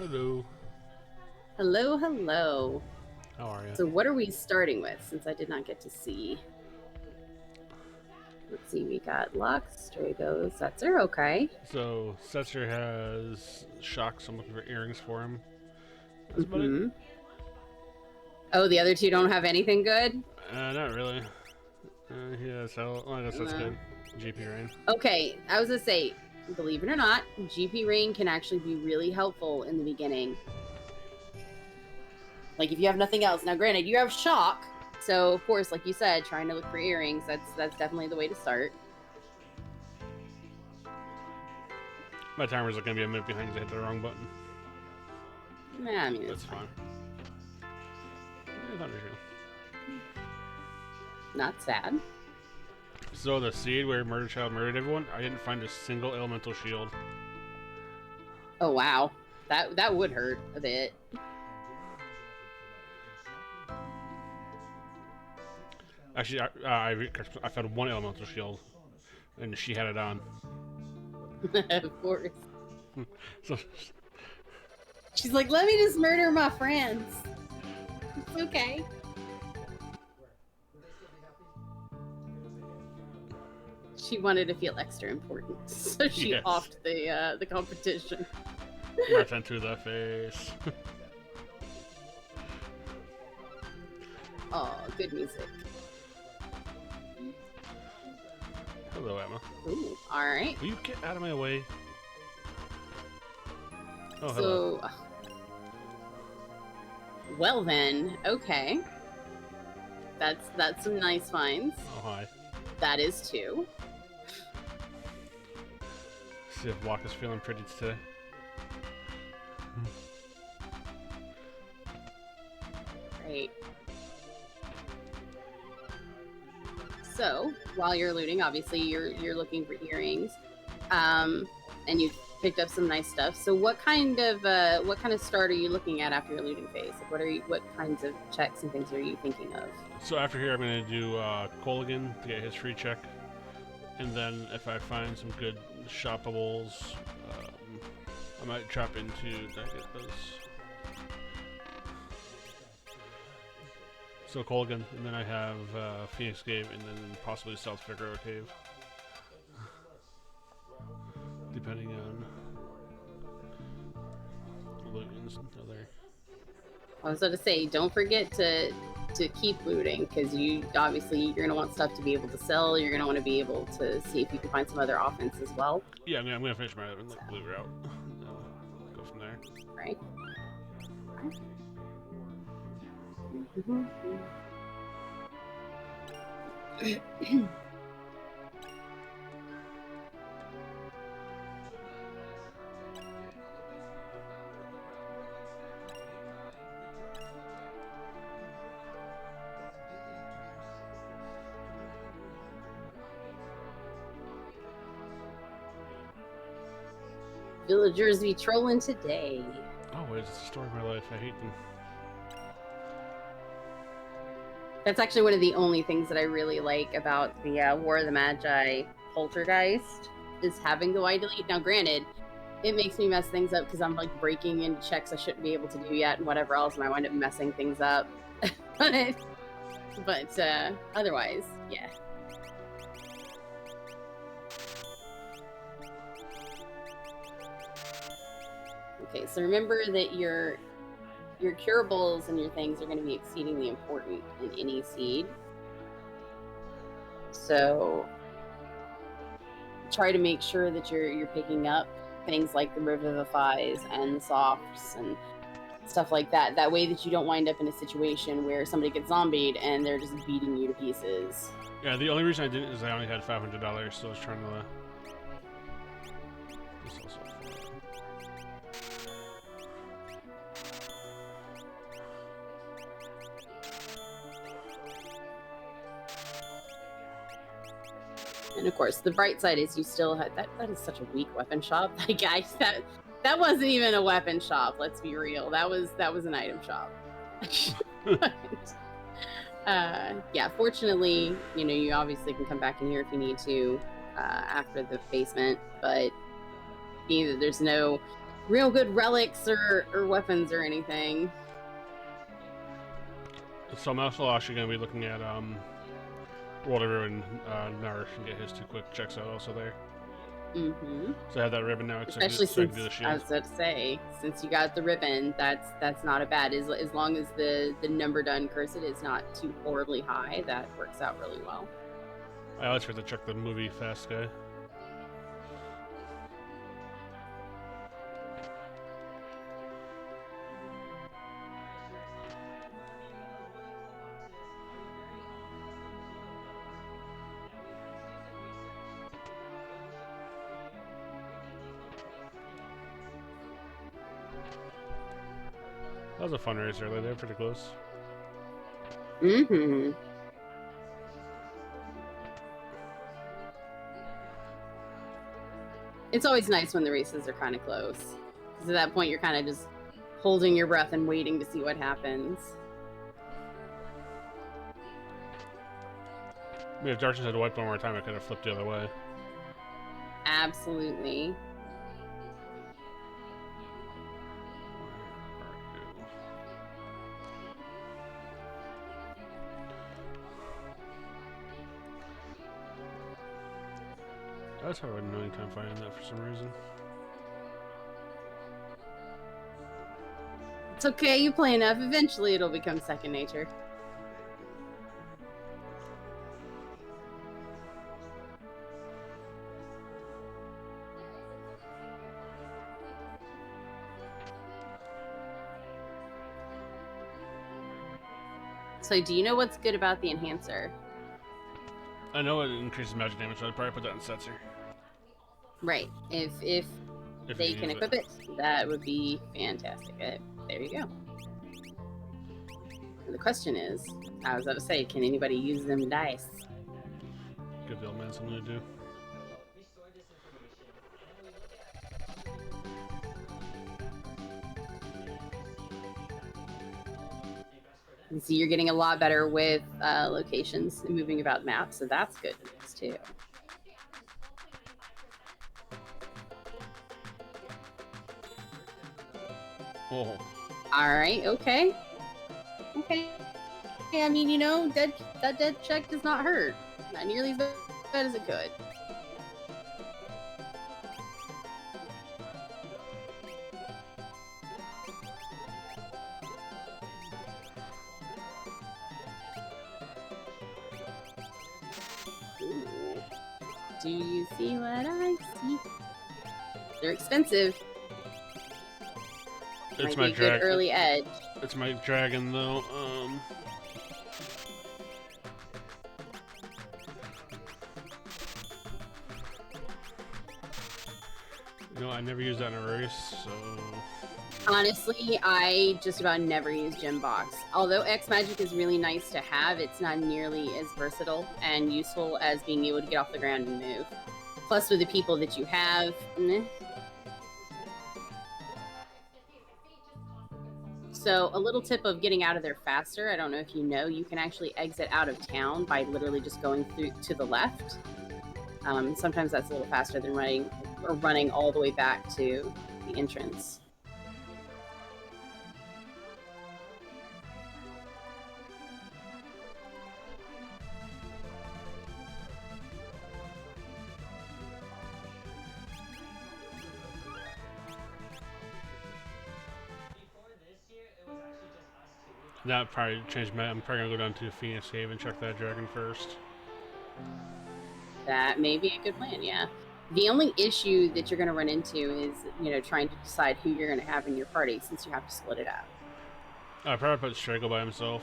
Hello. Hello, hello. How are you? So what are we starting with since I did not get to see? Let's see, we got Lux, Drago, Setzer, okay. So, Setzer has shocks. I'm looking for earrings for him. That's about it. Mm-hmm. Oh, the other two don't have anything good? Not really. He has hell. Well, I guess that's good. GP Rain. Okay, I was gonna say, believe it or not, GP Rain can actually be really helpful in the beginning. Like if you have nothing else. Now granted, you have shock, so of course, like you said, trying to look for earrings, that's definitely the way to start. My timer's going to be a minute behind because I hit the wrong button. Nah, I mean, That's fine. Yeah, not sad. So the seed where Murder Child murdered everyone, I didn't find a single elemental shield. Oh wow, that would hurt a bit. Actually, I found one elemental shield, and she had it on. Of course. So She's like, let me just murder my friends. It's okay. She wanted to feel extra important, so she yes. offed the competition. Right into the face. Oh, good music. Hello, Emma. Ooh, all right. Will you get out of my way? Oh, so, hello. Well then, okay. That's some nice finds. Oh, hi. That is two. See if Waka's feeling pretty today. Great. So, while you're looting, obviously you're looking for earrings, and you picked up some nice stuff. So, what kind of start are you looking at after your looting phase? Like, what kinds of checks and things are you thinking of? So after here, I'm gonna do Colligan to get his free check, and then if I find some good shoppables, I might trap into. Did I get those? So Colgan, and then I have Phoenix Cave, and then possibly South Figueroa Cave, depending on loot and other. I was going to say, don't forget to keep looting, because you're gonna want stuff to be able to sell. You're gonna want to be able to see if you can find some other offense as well. Yeah, I'm gonna finish my blue route. Go from there. Right. Villagers be trolling today. Always, it's the story of my life. I hate them. That's actually one of the only things that I really like about the War of the Magi Poltergeist is having the wide delete. Now, granted, it makes me mess things up because I'm like breaking into checks I shouldn't be able to do yet and whatever else, and I wind up messing things up. but otherwise, yeah. Okay, so remember that your curables and your things are going to be exceedingly important in any seed. So try to make sure that you're picking up things like the Revivifies and the Softs and stuff like that. That way that you don't wind up in a situation where somebody gets zombied and they're just beating you to pieces. Yeah, the only reason I didn't is I only had $500, so I was trying to. And of course, the bright side is you still have that is such a weak weapon shop. Like, guys, that wasn't even a weapon shop. Let's be real. That was an item shop. But, yeah, fortunately, you obviously can come back in here if you need to after the basement, but either there's no real good relics or weapons or anything. So I'm also actually going to be looking at World of Ruin Narsh and get his 2 quick checks out also there. Mm-hmm. So I have that ribbon now, Especially so I can since do the shield. I was about to say, since you got the ribbon, that's not a bad. As long as the number done cursed is not too horribly high, that works out really well. I always forget to check the movie fast guy. That was a fun race earlier. They're pretty close. Mm-hmm. It's always nice when the races are kind of close. Because at that point, you're kind of just holding your breath and waiting to see what happens. I mean, if Darkness had wiped one more time, I could have flipped the other way. Absolutely. I was having a million time finding that for some reason. It's okay, you play enough. Eventually, it'll become second nature. So, do you know what's good about the enhancer? I know it increases magic damage, so I'd probably put that in Setzer. Right. If they can equip it, that would be fantastic. There you go. And the question is, I was about to say, can anybody use them dice? Give the old man something to do. And see, you're getting a lot better with locations and moving about maps, so that's good news too. Oh. Alright, okay. Okay. I mean, you know, that dead check does not hurt. Not nearly as bad as it could. Ooh. Do you see what I see? They're expensive. It's Might my be a good dragon. early edge. It's my dragon, though. You know, I never use that in a race, so... Honestly, I just about never use Gem Box. Although X Magic is really nice to have, it's not nearly as versatile and useful as being able to get off the ground and move. Plus, with the people that you have, meh. So, a little tip of getting out of there faster, I don't know if you know, you can actually exit out of town by literally just going through to the left. Sometimes that's a little faster than running all the way back to the entrance. That probably changed my... I'm probably gonna go down to Phoenix Cave and check that dragon first. That may be a good plan, yeah. The only issue that you're going to run into is, you know, trying to decide who you're going to have in your party since you have to split it up. I'd probably put Strago by himself.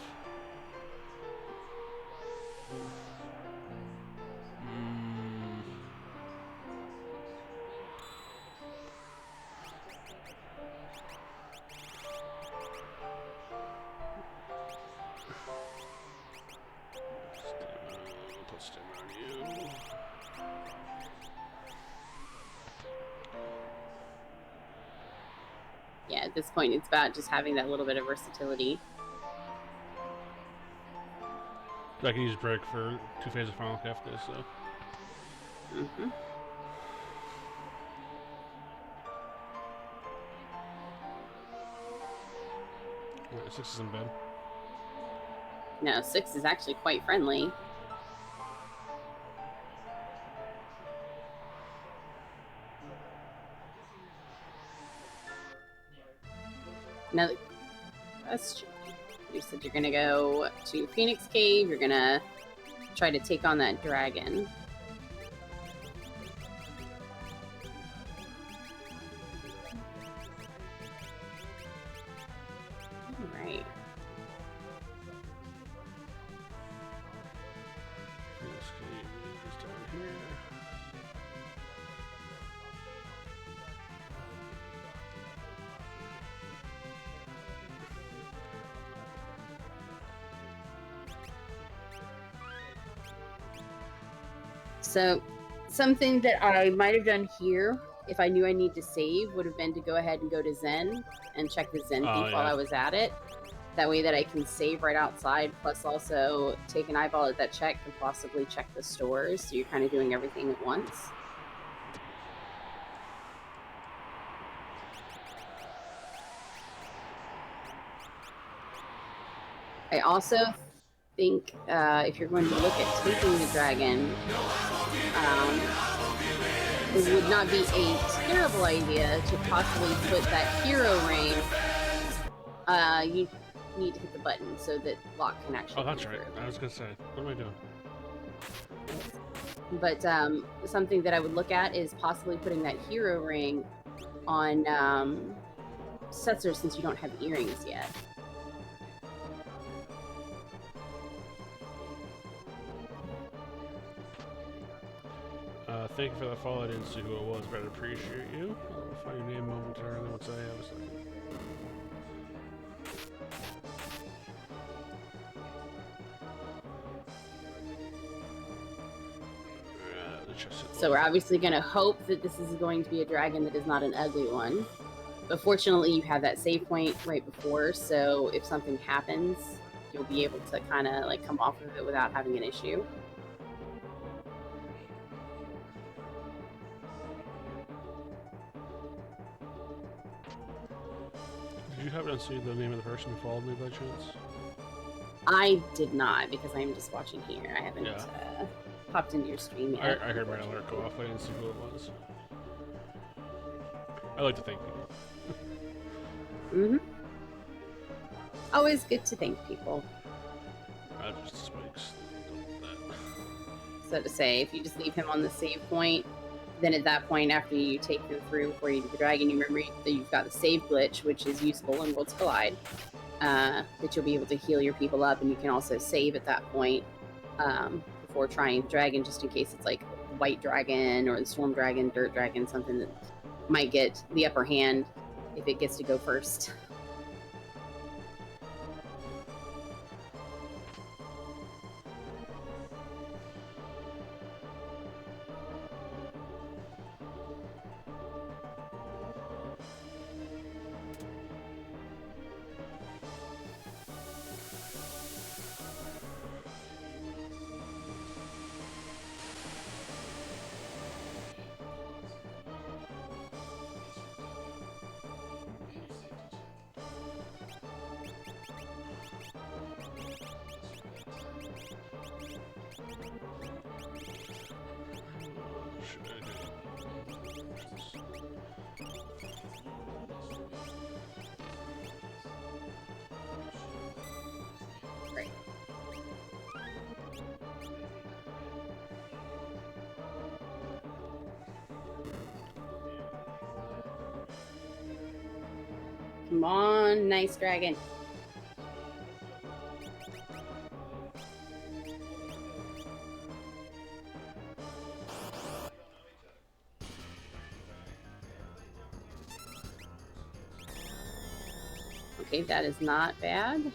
Put stim on you. Yeah, at this point, it's about just having that little bit of versatility. I can use break for 2 phases of Final Kafka, so... 6 is in bed. No, 6 is actually quite friendly. Now, question. You said you're gonna go to Phoenix Cave. You're gonna try to take on that dragon. All right. Phoenix Cave is down here. So, something that I might have done here, if I knew I need to save, would have been to go ahead and go to Zen and check the Zen thief while I was at it. That way that I can save right outside, plus also take an eyeball at that check and possibly check the stores, so you're kind of doing everything at once. I also think if you're going to look at taking the dragon, it would not be a terrible idea to possibly put that hero ring. You need to hit the button so that lock can actually. Oh, that's right. I was gonna say, what am I doing? But something that I would look at is possibly putting that hero ring on Setzer, since you don't have earrings yet. Thank you for that follow. I didn't see who it was, but I appreciate you. I'll find your name momentarily once I have a second. So we're obviously going to hope that this is going to be a dragon that is not an ugly one. But fortunately, you have that save point right before, so if something happens, you'll be able to kind of like come off of it without having an issue. Did you happen to see the name of the person who followed me by chance? I did not, because I'm just watching here. I haven't popped into your stream yet. I heard my alert go off. I didn't see who it was. I like to thank people. Mm-hmm. Always good to thank people. Just spikes. So to say, if you just leave him on the save point, then at that point, after you take him through before you do the dragon, you remember that you've got the save glitch, which is useful in Worlds Collide. That you'll be able to heal your people up, and you can also save at that point before trying the dragon, just in case it's like white dragon or the storm dragon, dirt dragon, something that might get the upper hand if it gets to go first. Come on, nice dragon. Okay, that is not bad.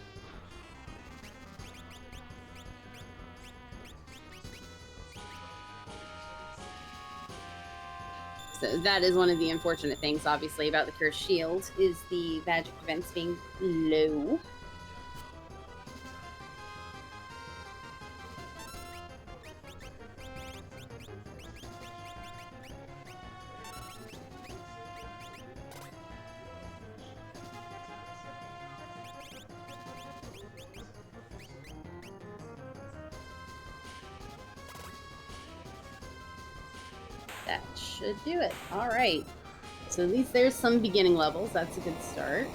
So that is one of the unfortunate things, obviously, about the Cursed Shield, is the magic defense being low. That should do it. All right. So at least there's some beginning levels. That's a good start.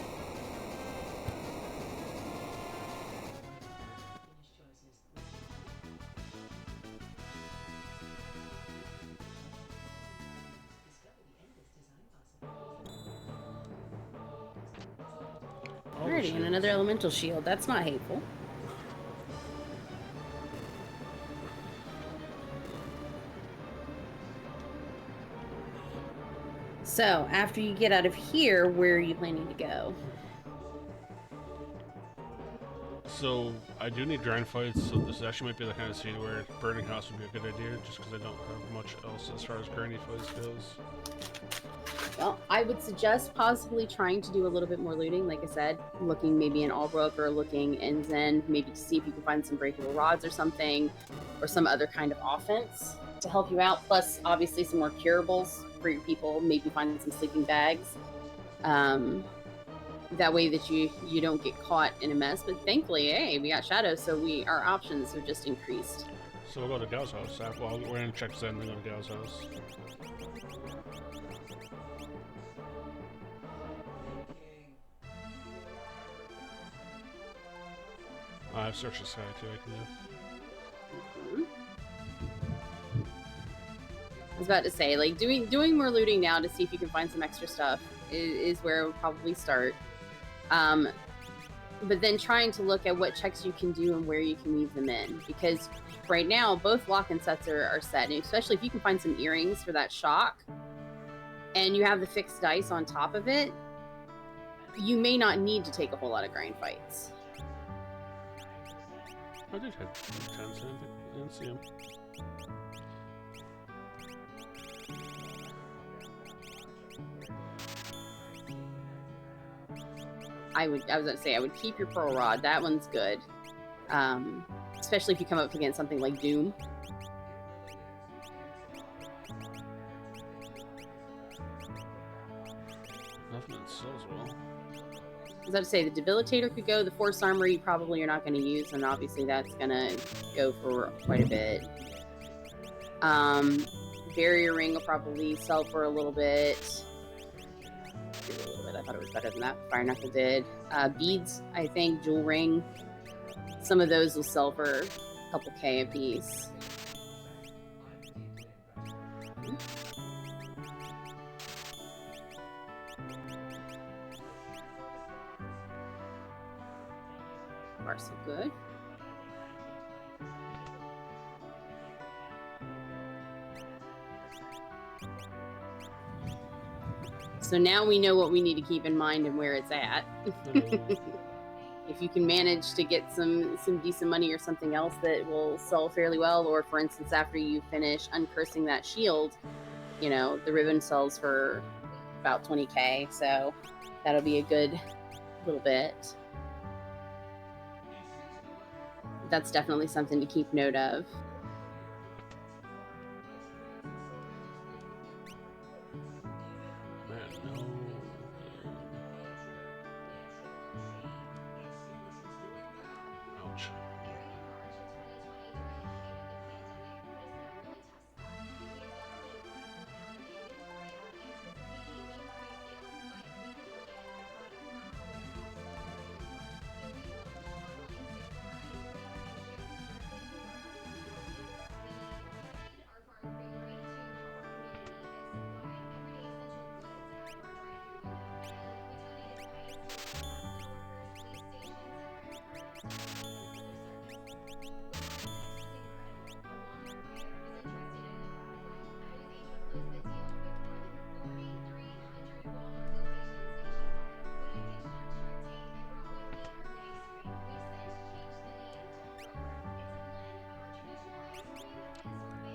Alrighty, and another elemental shield. That's not hateful. So, after you get out of here, where are you planning to go? So, I do need grind fights, so this actually might be the kind of scene where Burning House would be a good idea, just because I don't have much else as far as grindy fights goes. Well, I would suggest possibly trying to do a little bit more looting, like I said, looking maybe in Albrook or looking in Zen, maybe to see if you can find some breakable rods or something, or some other kind of offense to help you out, plus obviously some more curables for your people, maybe find some sleeping bags. That way that you don't get caught in a mess. But thankfully, hey, we got shadows, so our options have just increased. So we'll go to Gal's house. Well, we're gonna check Zen and then go to Gal's house. I have Search the Sky too, I can do. I was about to say, like, doing more looting now to see if you can find some extra stuff is where it would probably start. But then trying to look at what checks you can do and where you can weave them in. Because right now, both lock-in sets are set. And especially if you can find some earrings for that shock, and you have the fixed dice on top of it, you may not need to take a whole lot of grind fights. I did have 10, so I didn't see him. I was going to say, I would keep your Pearl Rod. That one's good. Especially if you come up against something like Doom. Nothing that sells well. I was about to say, the Debilitator could go. The Force Armor you probably are not going to use, and obviously that's going to go for quite a bit. Barrier Ring will probably sell for a little bit. I thought it was better than that. Fire Knuckle did. Beads, I think. Jewel Ring. Some of those will sell for a couple K a piece. Are so good. So now we know what we need to keep in mind and where it's at. If you can manage to get some decent money or something else that will sell fairly well, or for instance, after you finish uncursing that shield, you know, the ribbon sells for about 20K, so that'll be a good little bit. That's definitely something to keep note of.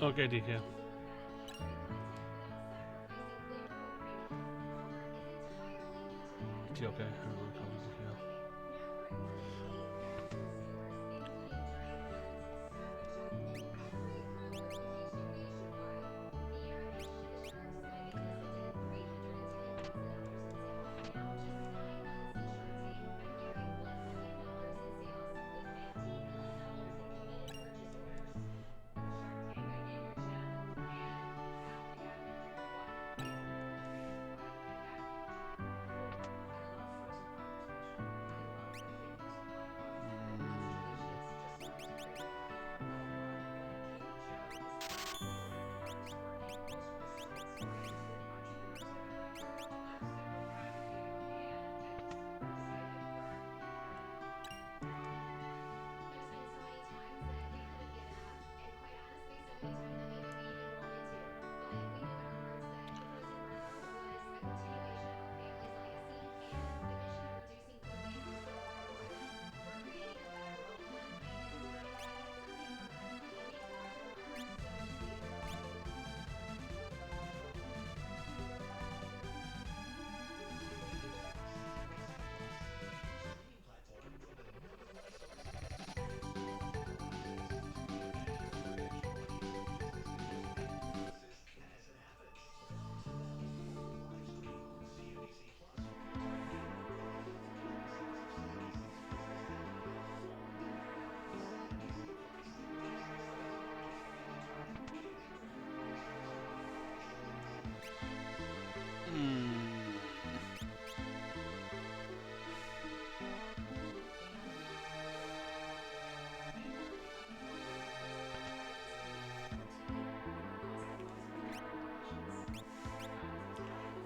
Okay, DK. Okay.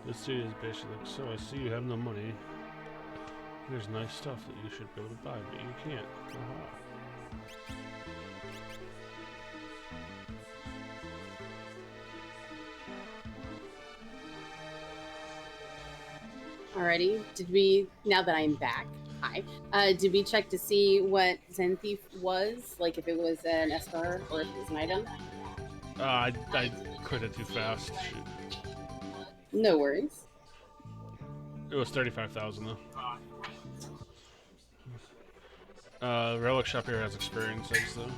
This dude is basically like, so I see you have no money. Here's nice stuff that you should be able to buy, but you can't. Alrighty. Did we, now that I'm back, hi, did we check to see what Zen Thief was? Like if it was an Esper or if it was an item? I quit it too fast. Shoot. No worries. It was 35,000 though. Relic Shop here has experience eggs though.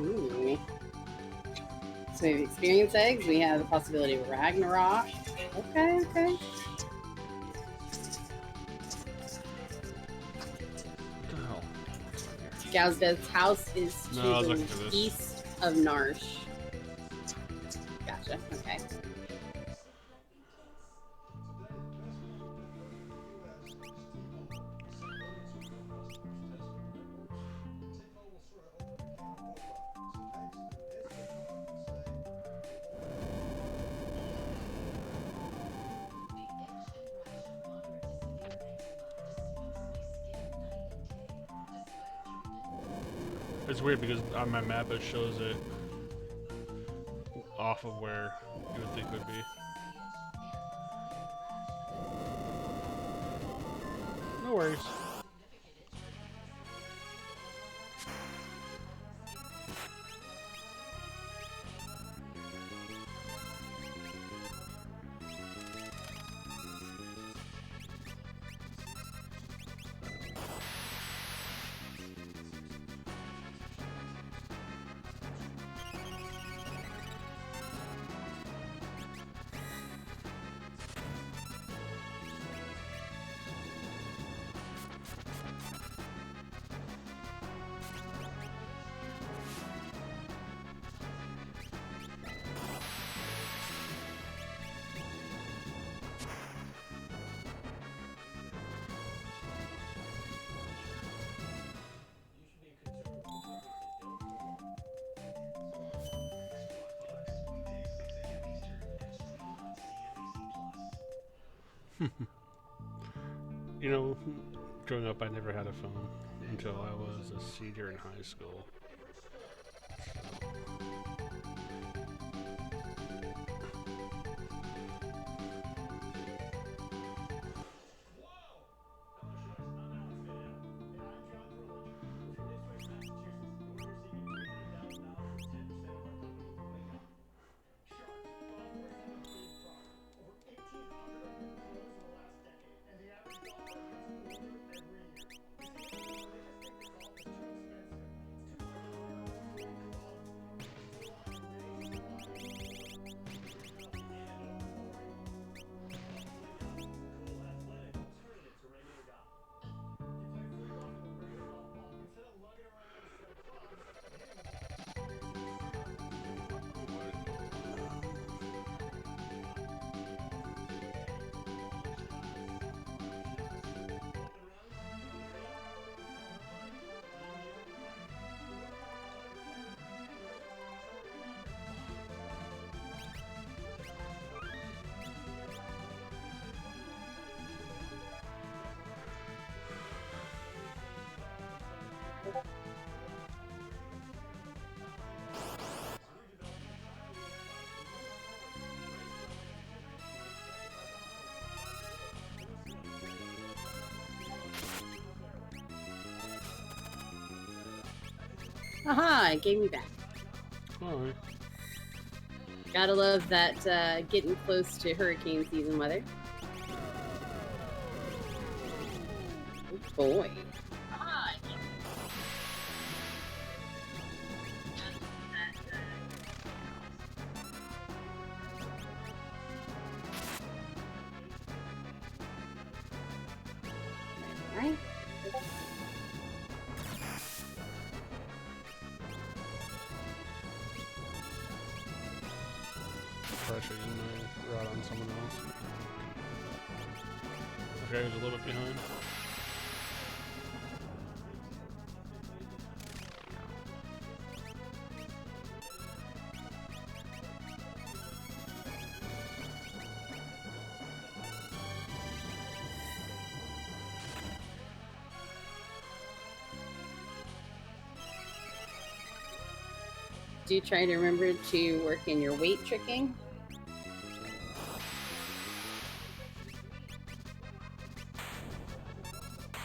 Ooh. So we have experience eggs, we have the possibility of Ragnarok. Okay, okay. What the hell? Gauzdev's house is to No, I was the looking for this. east of Narsh. Gotcha, okay. It's weird because on my map it shows it off of where you would think it would be. No worries. You know, growing up I never had a phone until I was a senior in high school. Aha! It gave me back. Alright. Gotta love that getting close to hurricane season weather. Oh boy. Alright. Pressure in my rod on someone else. Okay, he was a little bit behind. Do try to remember to work in your weight tricking.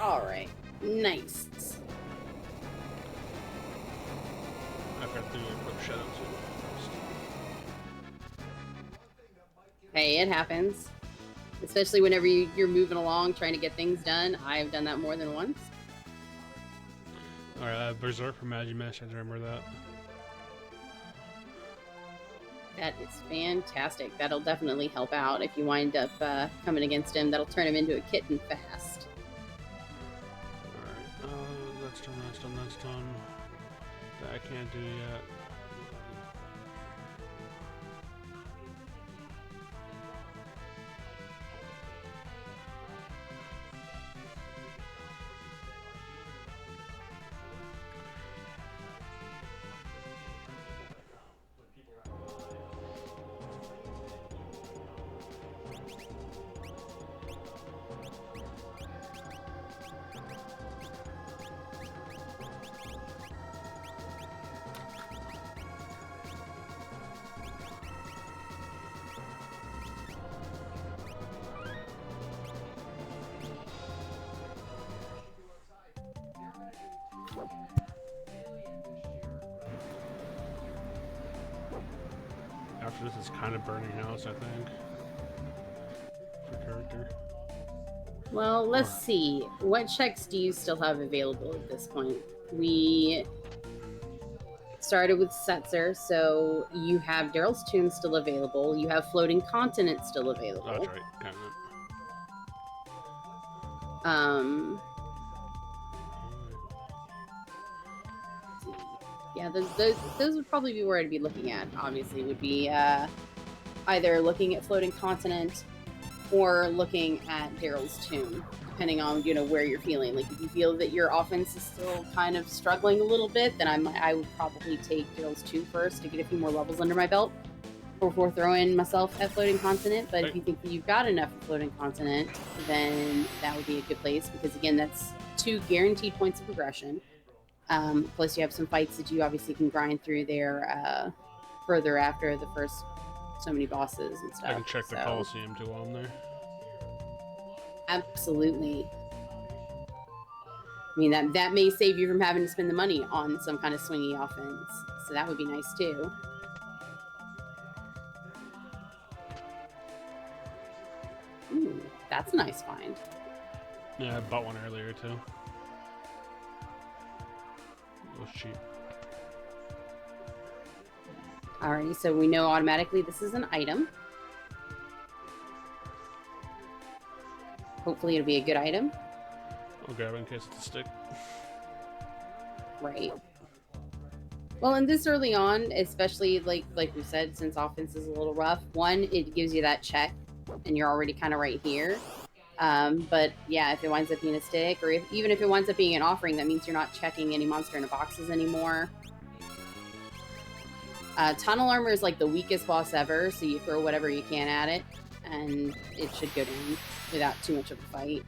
Alright, nice. I've got to do a quick shadow too. Hey, it happens. Especially whenever you're moving along trying to get things done. I've done that more than once. Alright, Berserk from Magimesh, I remember that. That is fantastic. That'll definitely help out if you wind up coming against him. That'll turn him into a kitten fast. Alright, that's done, that's done, that's done. That I can't do yet. After this is kind of burning house, I think. For character. Well, let's see. What checks do you still have available at this point? We started with Setzer, so you have Daryl's Tomb still available. You have Floating Continent still available. That's right, kind of. Yeah, those would probably be where I'd be looking at. Obviously, would be either looking at Floating Continent or looking at Daryl's Tomb, depending on where you're feeling. Like if you feel that your offense is still kind of struggling a little bit, then I would probably take Daryl's Tomb first to get a few more levels under my belt before throwing myself at Floating Continent. But if you think that you've got enough of Floating Continent, then that would be a good place, because again, that's 2 guaranteed points of progression. Plus you have some fights that you obviously can grind through there further after the first so many bosses and stuff. I can check the Coliseum too while I'm there. Absolutely. I mean, that may save you from having to spend the money on some kind of swingy offense. So that would be nice too. Ooh, that's a nice find. Yeah, I bought one earlier too. It was cheap. Alrighty, so we know automatically this is an item. Hopefully it'll be a good item. I'll grab it in case it's a stick. Right. Well, and this early on, especially like we said, since offense is a little rough, one, it gives you that check, and you're already kind of right here. But yeah, if it winds up being a stick, or even if it winds up being an offering, that means you're not checking any monster in the boxes anymore. Tunnel Armor is like the weakest boss ever, so you throw whatever you can at it, and it should go down without too much of a fight.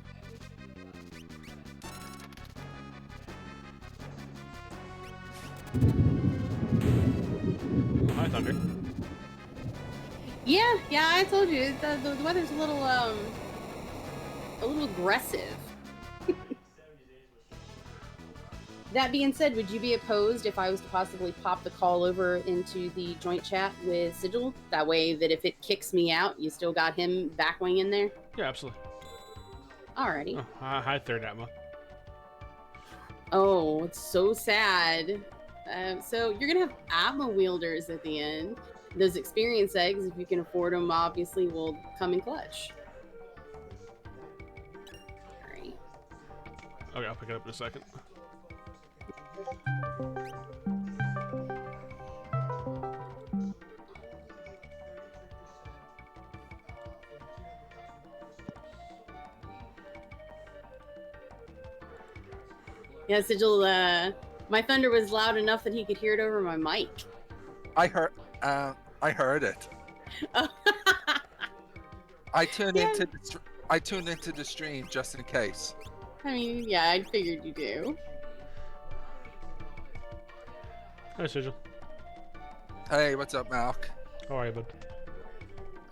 Oh, hi, Thunder. Yeah, I told you the weather's a little aggressive. That being said, would you be opposed if I was to possibly pop the call over into the joint chat with Sigil? That way that if it kicks me out, you still got him back wing in there? Yeah, absolutely. Alrighty. Oh, hi, third Atma. Oh, it's so sad. So you're going to have Atma wielders at the end. Those experience eggs, if you can afford them, obviously will come in clutch. Alright. Okay, I'll pick it up in a second. Yeah, Sigil, my thunder was loud enough that he could hear it over my mic. I heard it. I tuned into the stream just in case. I mean, yeah, I figured you do. Hi, Sigil. Hey, what's up, Malk? How are you, bud?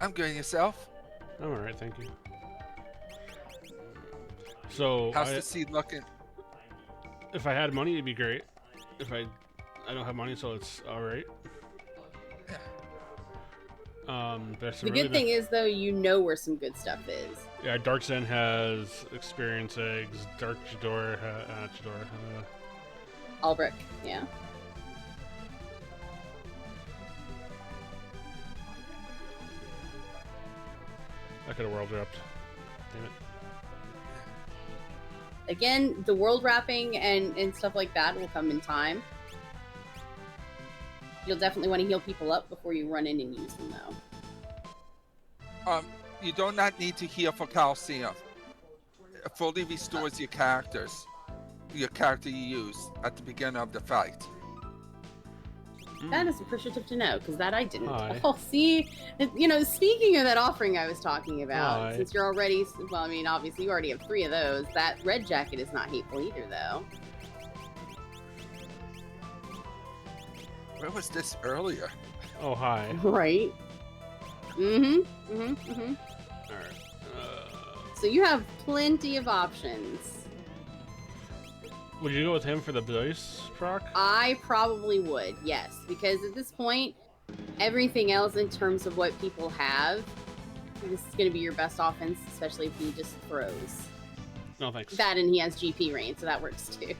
I'm good. Yourself? I'm alright, thank you. So, How's the seed looking? if I had money, it'd be great. If I don't have money, so it's alright. There's some The good thing is, though, you know where some good stuff is. Yeah, Dark Zen has experience eggs. Dark Chidor, Albrecht, yeah. I could have world wrapped. Damn it. Again, the world wrapping and stuff like that will come in time. You'll definitely want to heal people up before you run in and use them, though. You do not need to heal for calcium. It fully restores your character you use at the beginning of the fight. That is appreciative to know, because that I didn't. Hi. Oh, see? You know, speaking of that offering I was talking about, Hi. since you're already, well, I mean, obviously you already have 3 of those, that red jacket is not hateful either, though. Where was this earlier? Oh, hi. Right? Alright. Alright. So you have plenty of options. Would you go with him for the dice proc? I probably would, yes, because at this point, everything else in terms of what people have, this is going to be your best offense, especially if he just throws. No, thanks. That and he has GP range, so that works too.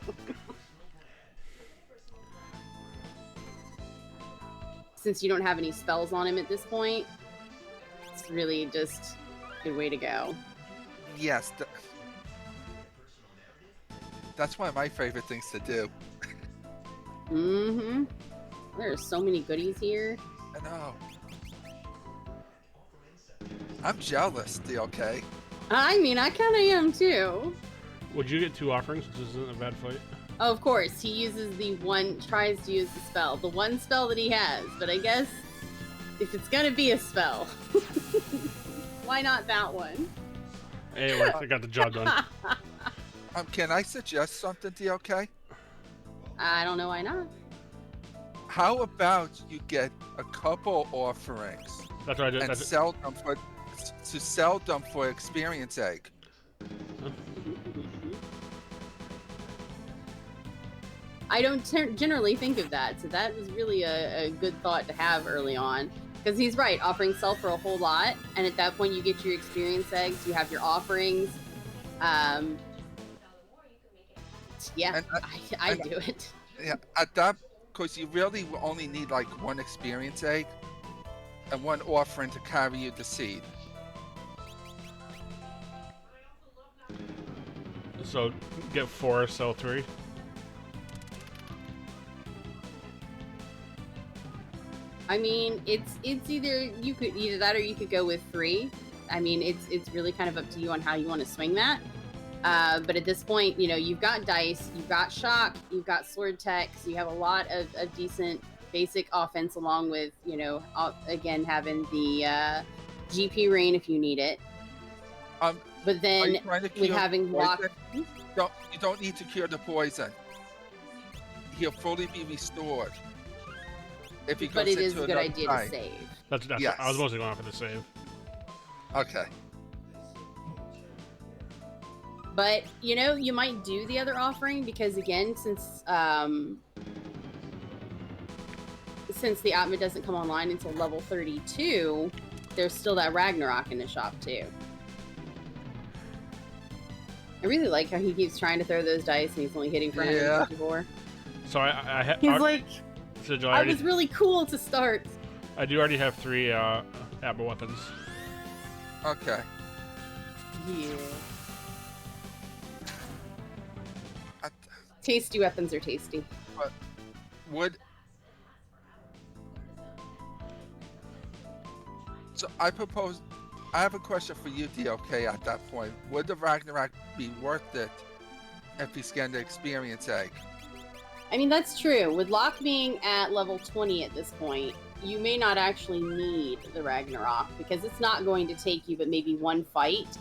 Since you don't have any spells on him at this point, it's really just a good way to go. Yes. That's one of my favorite things to do. Mm-hmm. There are so many goodies here. I know. I'm jealous, DLK. I mean, I kind of am too. Would you get 2 offerings, which isn't a bad fight? Oh, of course, he uses tries to use the spell. The one spell that he has, but I guess if it's gonna be a spell, why not that one? Hey, it worked. I got the job done. Can I suggest something, DLK? I don't know why not. How about you get a couple offerings That's what I did. and That's sell them for experience egg? I don't generally think of that, so that was really a good thought to have early on. Because he's right, offering sell for a whole lot, and at that point you get your experience eggs, you have your offerings. Yeah, I do it. Yeah, at that, because you really will only need like 1 experience egg and 1 offering to carry you the seed. So get 4, sell 3. I mean, it's either that or you could go with 3. I mean, it's really kind of up to you on how you want to swing that. But at this point, you know, you've got dice, you've got shock, you've got sword tech, so you have a lot of decent basic offense along with, you know, again, having the GP rain if you need it. But then with having block... You don't need to cure the poison. He'll fully be restored. If he goes But it is into a good another idea time. to save. That's Yes. I was mostly going for the save. Okay. But you know, you might do the other offering because again, since the Atma doesn't come online until level 32, there's still that Ragnarok in the shop too. I really like how he keeps trying to throw those dice and he's only hitting for 154. So He's like, so I was really cool to start. I do already have 3 Atma weapons. Okay. Yeah. Tasty weapons are tasty. But would so I propose. I have a question for you, DOK. At that point, would the Ragnarok be worth it if he's getting the experience egg? I mean, that's true. With Locke being at level 20 at this point, you may not actually need the Ragnarok because it's not going to take you but maybe one fight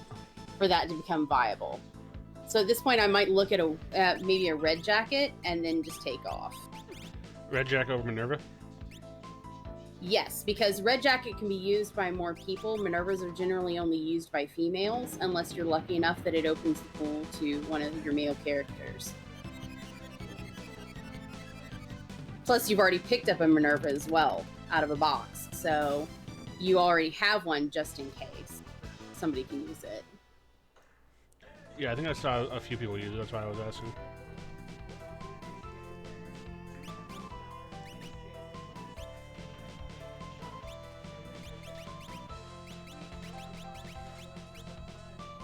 for that to become viable. So at this point, I might look at maybe a red jacket and then just take off. Red jacket over Minerva? Yes, because red jacket can be used by more people. Minervas are generally only used by females unless you're lucky enough that it opens the pool to one of your male characters. Plus, you've already picked up a Minerva as well out of a box, so you already have one just in case somebody can use it. Yeah, I think I saw a few people use it. That's why I was asking.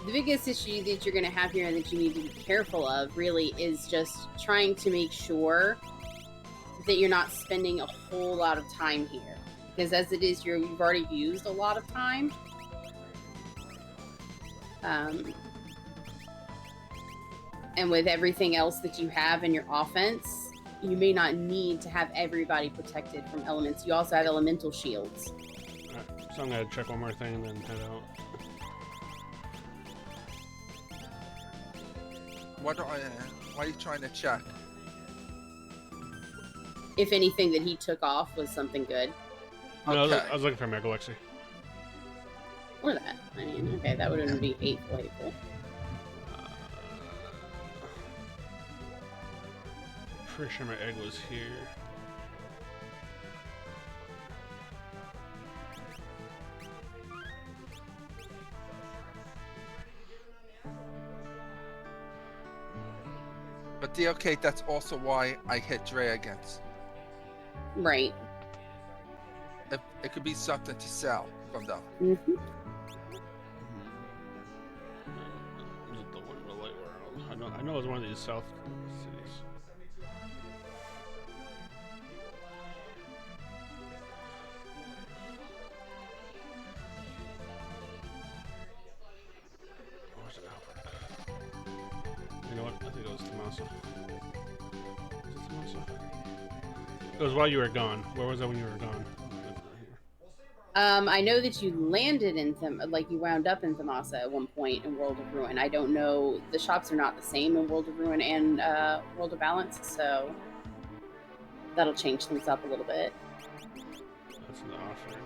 The biggest issue that you're going to have here and that you need to be careful of really is just trying to make sure that you're not spending a whole lot of time here. Because as it is, you've already used a lot of time. And with everything else that you have in your offense, you may not need to have everybody protected from elements. You also have elemental shields. Alright, so I'm going to check one more thing and then head out. Why are you trying to check? If anything that he took off was something good. No, Okay. I was looking for Megalexy. Or that. I mean, okay, that wouldn't be hateful. Pretty sure my egg was here. But DOK, that's also why I hit dragons. Right. It could be something to sell from them. Mm-hmm. Is it the one in the light world? I know it was one of these south cities. Or was it Albert? You know what? I think it was Tommaso. Was it Tommaso? It was while you were gone. Where was that when you were gone? I know that you landed in you wound up in Thamasa at one point in World of Ruin. I don't know. The shops are not the same in World of Ruin and World of Balance, so that'll change things up a little bit. That's an offer.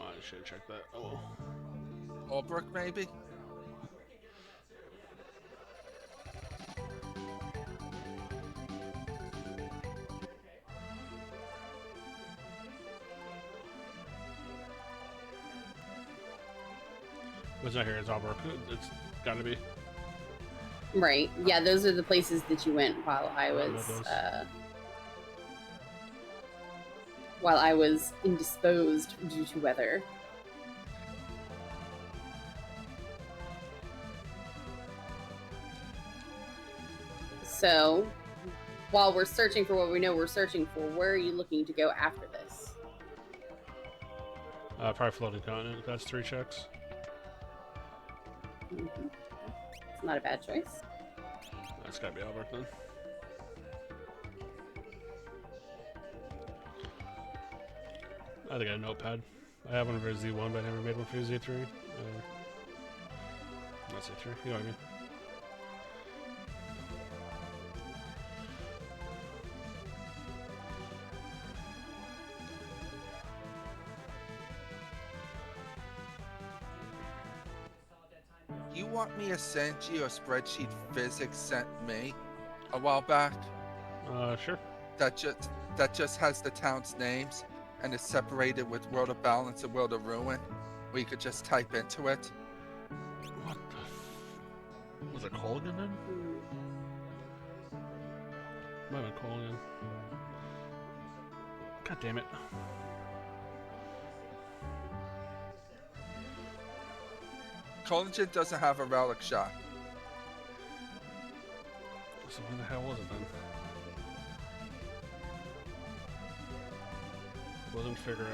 Oh, I should have checked that. Oh well. Albrook, maybe? What's not here? It's Albrook. It's gotta be. Right. Yeah, those are the places that you went while I was indisposed due to weather. So, while we're searching for what we know we're searching for, where are you looking to go after this? Probably floating continent. That's 3 checks. Mm-hmm. It's not a bad choice. That's gotta be Albrook then. I think I have a notepad. I have one for Z1, but I never made one for Z3. Not Z3, you know what I mean. want me to send you a spreadsheet physics sent me a while back? Sure. That just has the town's names and is separated with World of Balance and World of Ruin, where you could just type into it. What the Was it Colgan then? Might have been Colgan. God damn it. Collagen doesn't have a relic shot. So when the hell was it then? Wasn't Figaro.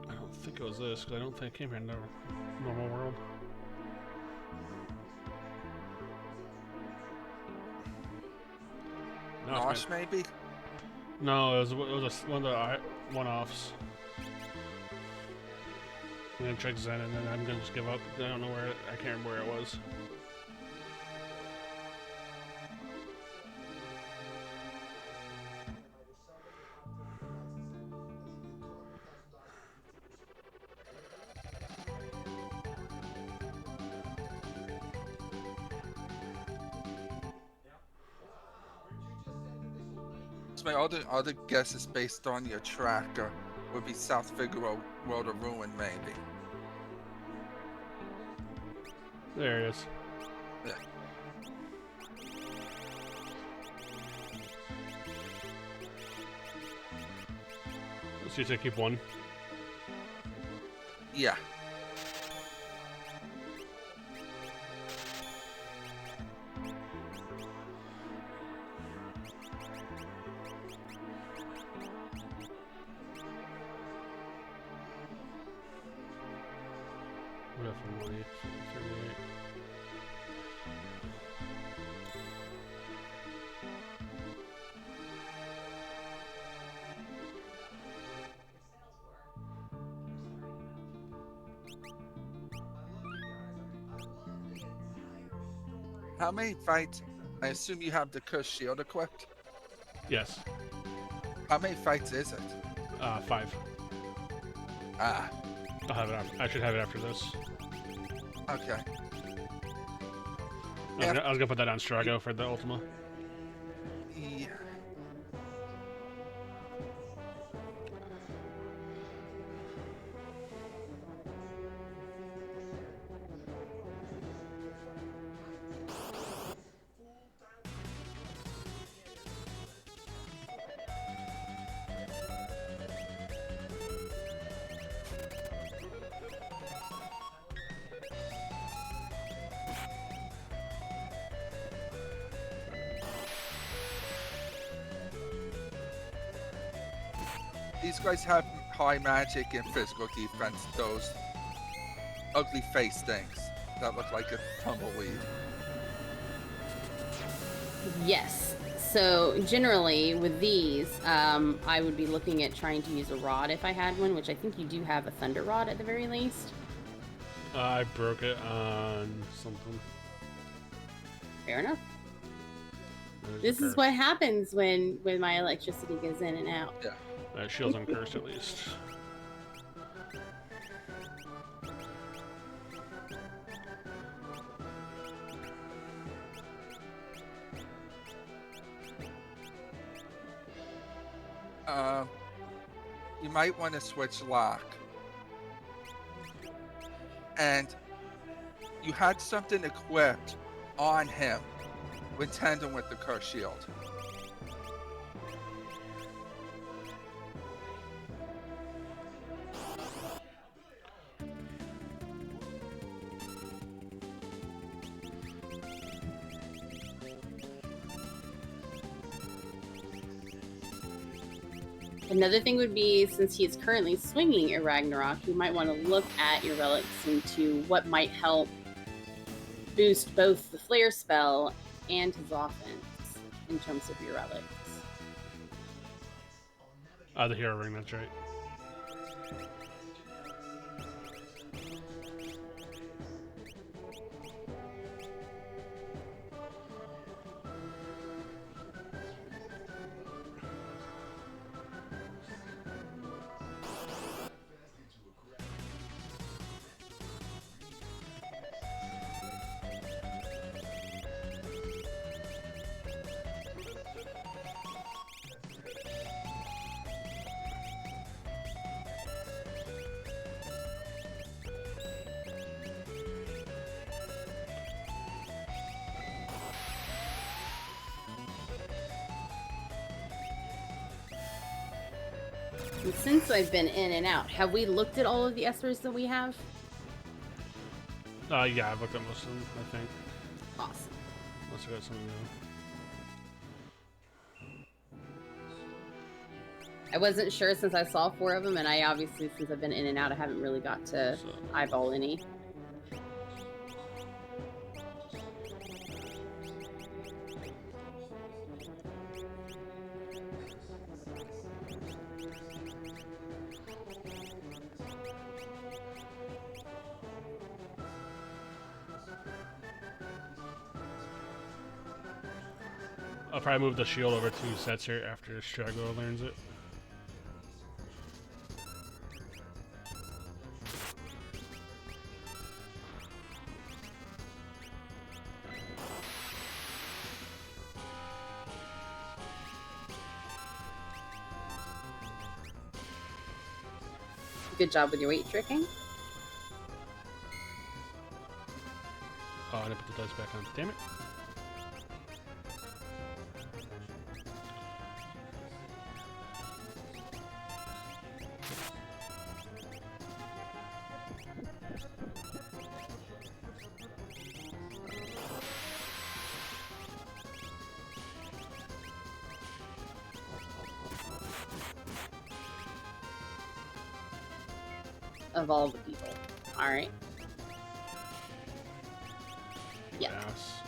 I don't think it was this, because I don't think I came here in the normal world. No, it's Nosh, maybe? No, it was one of the one-offs. I'm gonna check Zen and then I'm gonna just give up. I don't know where I can't remember where it was. My other guess is based on your tracker. Would be South Figaro, World of Ruin, maybe. There it is. Yeah. Let's see if I keep one. Yeah. What if I'm only 38? How many fights? I assume you have the Curse Shield equipped. Yes. How many fights is it? 5. Ah, I'll have it. I should have it after this. okay. I was gonna put that on Strago for the Ultima. Yeah. These guys have high magic and physical defense, those ugly face things that look like a tumbleweed. Yes. So generally with these, I would be looking at trying to use a rod if I had one, which I think you do have a thunder rod at the very least. I broke it on something. Fair enough. There's This a is curse. what happens when my electricity goes in and out. Yeah. Shield's uncursed at least. You might want to switch lock. And you had something equipped on him when tandem with the Curse Shield. Another thing would be, since he is currently swinging a Ragnarok, you might want to look at your relics into what might help boost both the flare spell and his offense in terms of your relics. The hero ring, that's right. And since I've been in and out, have we looked at all of the espers that we have? Yeah, I've looked at most of them, I think. Awesome. Unless I got something new. I wasn't sure since I saw 4 of them, and I obviously, since I've been in and out, I haven't really got to eyeball any. I'll probably move the shield over 2 sets here after Straggler learns it. Good job with your weight tricking. Oh, I didn't put the dice back on. Damn it. Of all the people. Alright. Yeah. Yes.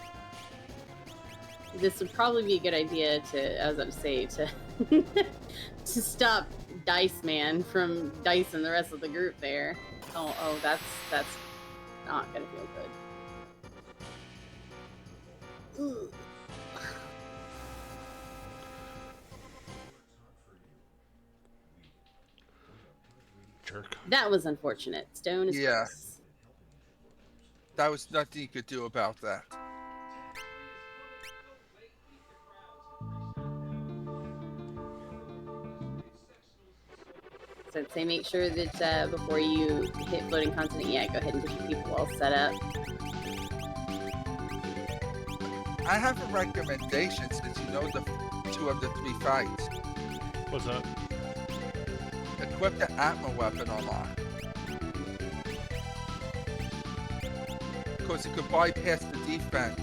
This would probably be a good idea to, as I'm saying, to to stop Dice Man from dicing the rest of the group there. Oh, that's not gonna feel good. Ugh. Jerk. That was unfortunate. Stone is Yeah. close. That was nothing you could do about that. So I'd say make sure that before you hit floating continent, yeah, go ahead and get your people all set up. I have a recommendation since you know the 2 of the 3 fights. What's that? Equip the Atma weapon online. Because it could bypass the defense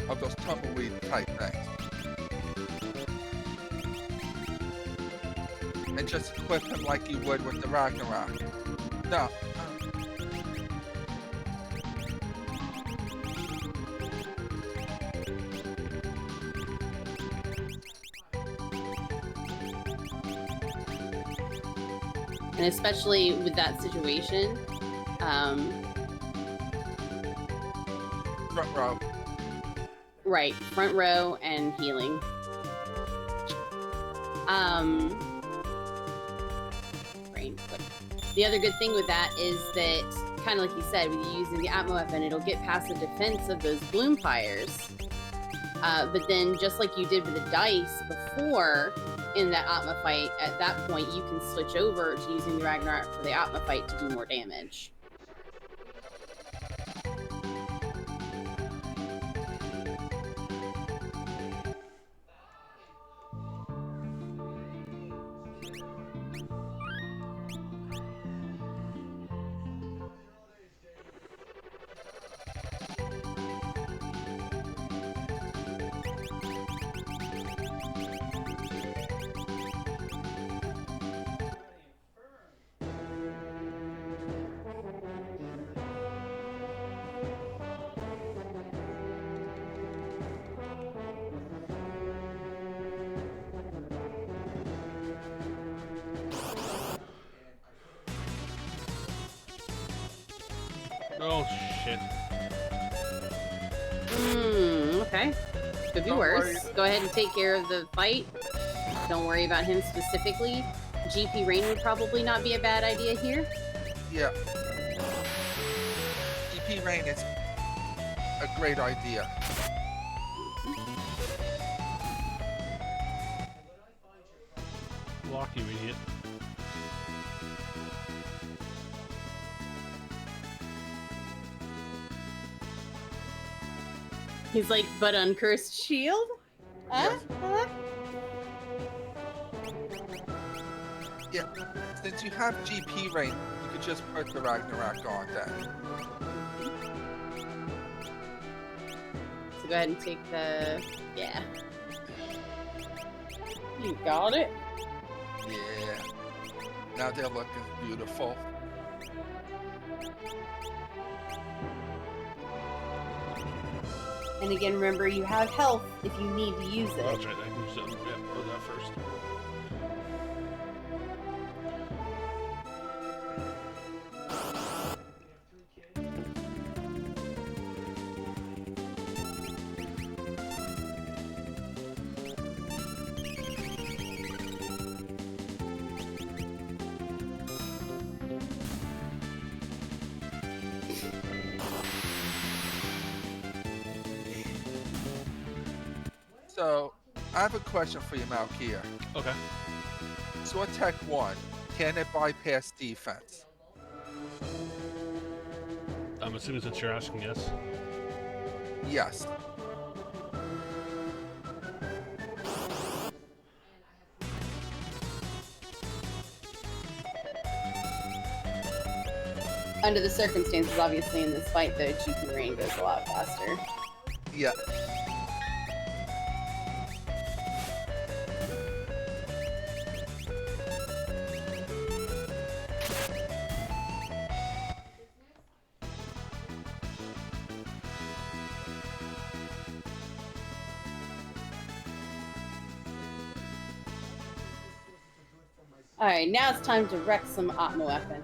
of those tumbleweed type things. And just equip him like you would with the Ragnarok. No. And especially with that situation, Front row. right, front row and healing. Brain flip. The other good thing with that is that, kind of like you said, with you using the Atma weapon, it'll get past the defense of those bloom fires. But then, just like you did with the dice before in that Atma fight, at that point you can switch over to using the Ragnarok for the Atma fight to do more damage. Oh, shit. Okay. Could be Don't worse. worry. Go ahead and take care of the fight. Don't worry about him specifically. GP Rain would probably not be a bad idea here. Yeah. EP Rain is a great idea. Block, you idiot. He's like, but uncursed shield? Yes. Yeah, since you have GP range, you could just put the Ragnarok on then. So go ahead and take the... Yeah. You got it. Yeah. Now they're looking beautiful. And again, remember, you have health if you need to use it. That's right, I can use it. Yeah, do that first. So, I have a question for you, Malkia. Okay. Sword Tech 1, can it bypass defense? I'm assuming since you're asking, yes. Yes. Under the circumstances, obviously, in this fight, though, GP rain goes a lot faster. Yeah. Alright, now it's time to wreck some Atma weapon.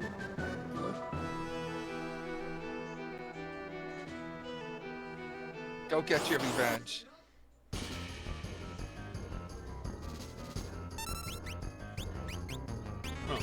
Go get your revenge. Oh.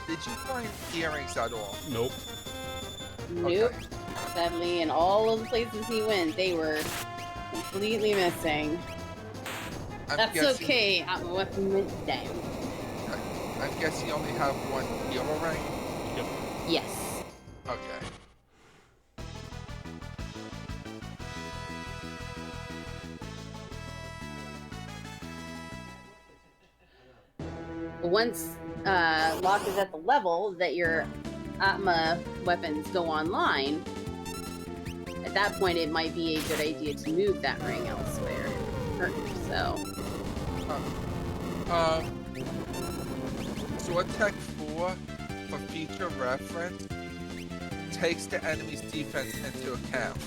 Did you find earrings at all? Nope. Nope. Okay. Sadly, in all of the places he went, they were completely missing. I'm That's guessing, okay, Atma weapon went down. I'm guessing you only have one hero ring? Yep. Yes. Okay. But once Locke is at the level that your Atma weapons go online, at that point it might be a good idea to move that ring elsewhere. So, Sword Tech 4, for future reference, takes the enemy's defense into account.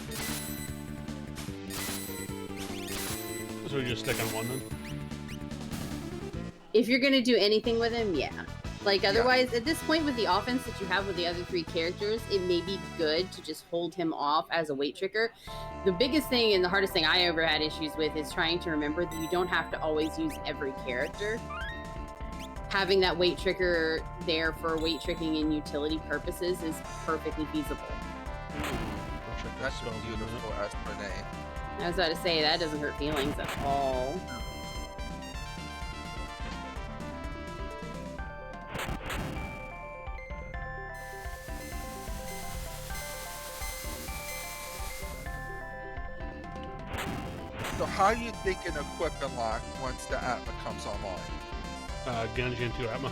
So we just stick on one then? if you're gonna do anything with him, yeah. Like, otherwise, at this point with the offense that you have with the other three characters, it may be good to just hold him off as a weight trigger. The biggest thing and the hardest thing I ever had issues with is trying to remember that you don't have to always use every character. Having that weight trigger there for weight tricking and utility purposes is perfectly feasible. That's a beautiful as per name. I was about to say, that doesn't hurt feelings at all. So how are you thinking equip and lock once the Atma comes online? Genji and 2 Atma.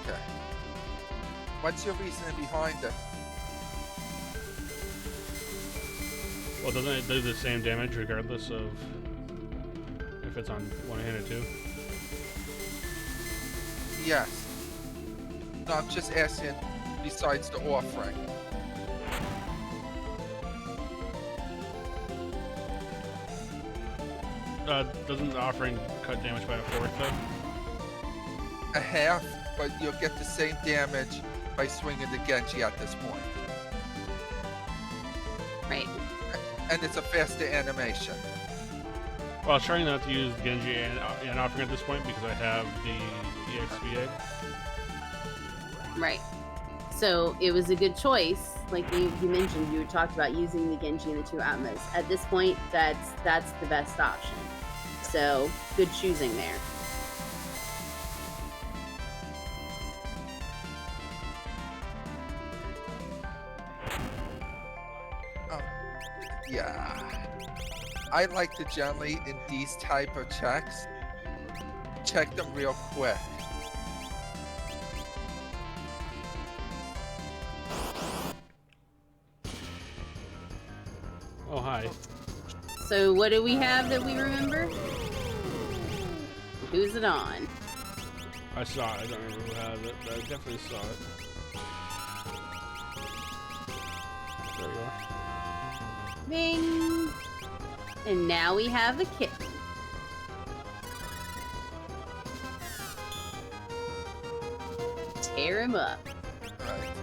Okay. What's your reasoning behind it? Well, doesn't it do the same damage regardless of if it's on one hand or two? Yes. No, I'm just asking besides the offering. Doesn't the offering cut damage by a fourth though? A half, but you'll get the same damage by swinging the Genji at this point. Right. And it's a faster animation. Well, I was trying not to use Genji and offering at this point because I have the EXP egg. Right. So it was a good choice. Like you mentioned, you talked about using the Genji and the 2 Atmas. At this point, that's the best option. So good choosing there. Yeah. I like to generally, in these type of checks, check them real quick. Oh, hi. So what do we have that we remember? Who's it on? I saw it. I don't remember who had it, but I definitely saw it. There we go. Bing! And now we have a kitten. Tear him up. Right.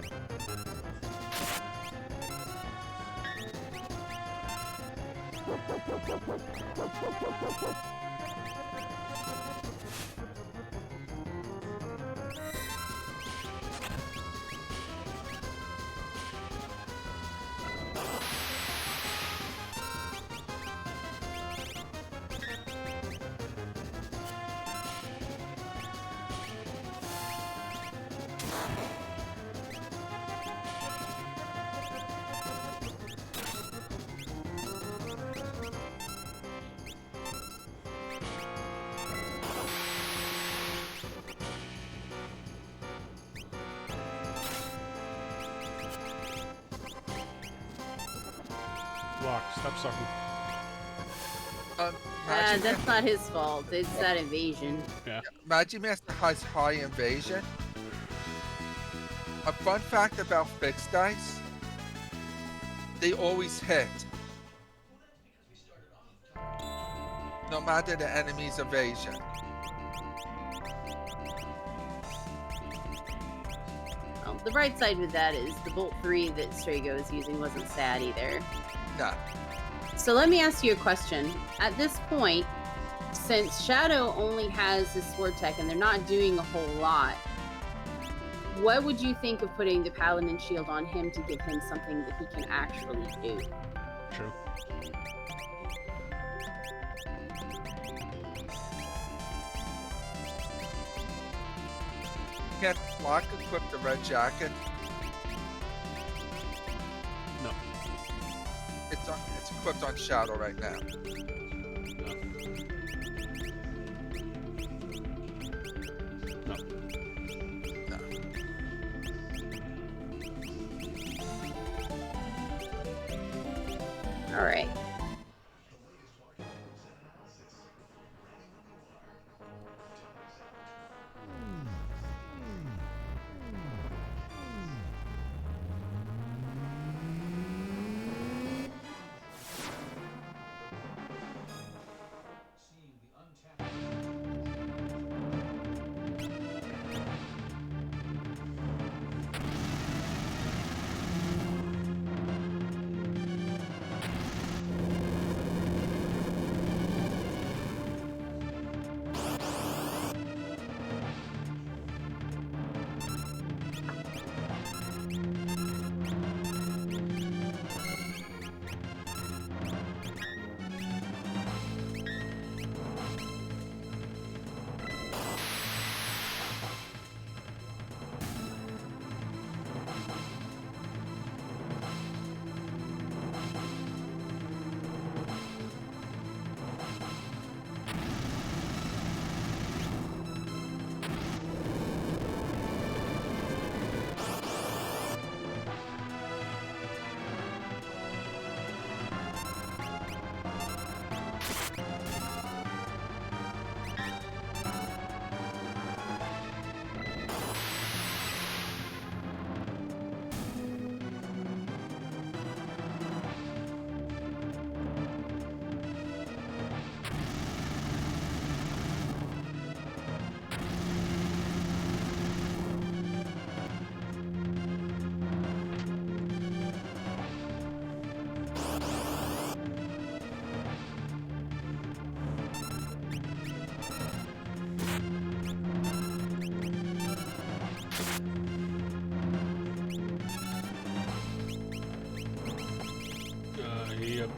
Block. Stop sucking. That's not his fault. It's that invasion. Yeah. Magimaster has high invasion. A fun fact about fixed dice, they always hit. No matter the enemy's evasion. Well, the bright side with that is the Bolt 3 that Strago is using wasn't sad either. Nah. So let me ask you a question. At this point, since Shadow only has his sword tech and they're not doing a whole lot, what would you think of putting the Paladin shield on him to give him something that he can actually do? True. Can Flock equip the red jacket? No. It's equipped on Shadow right now. No. No. All right.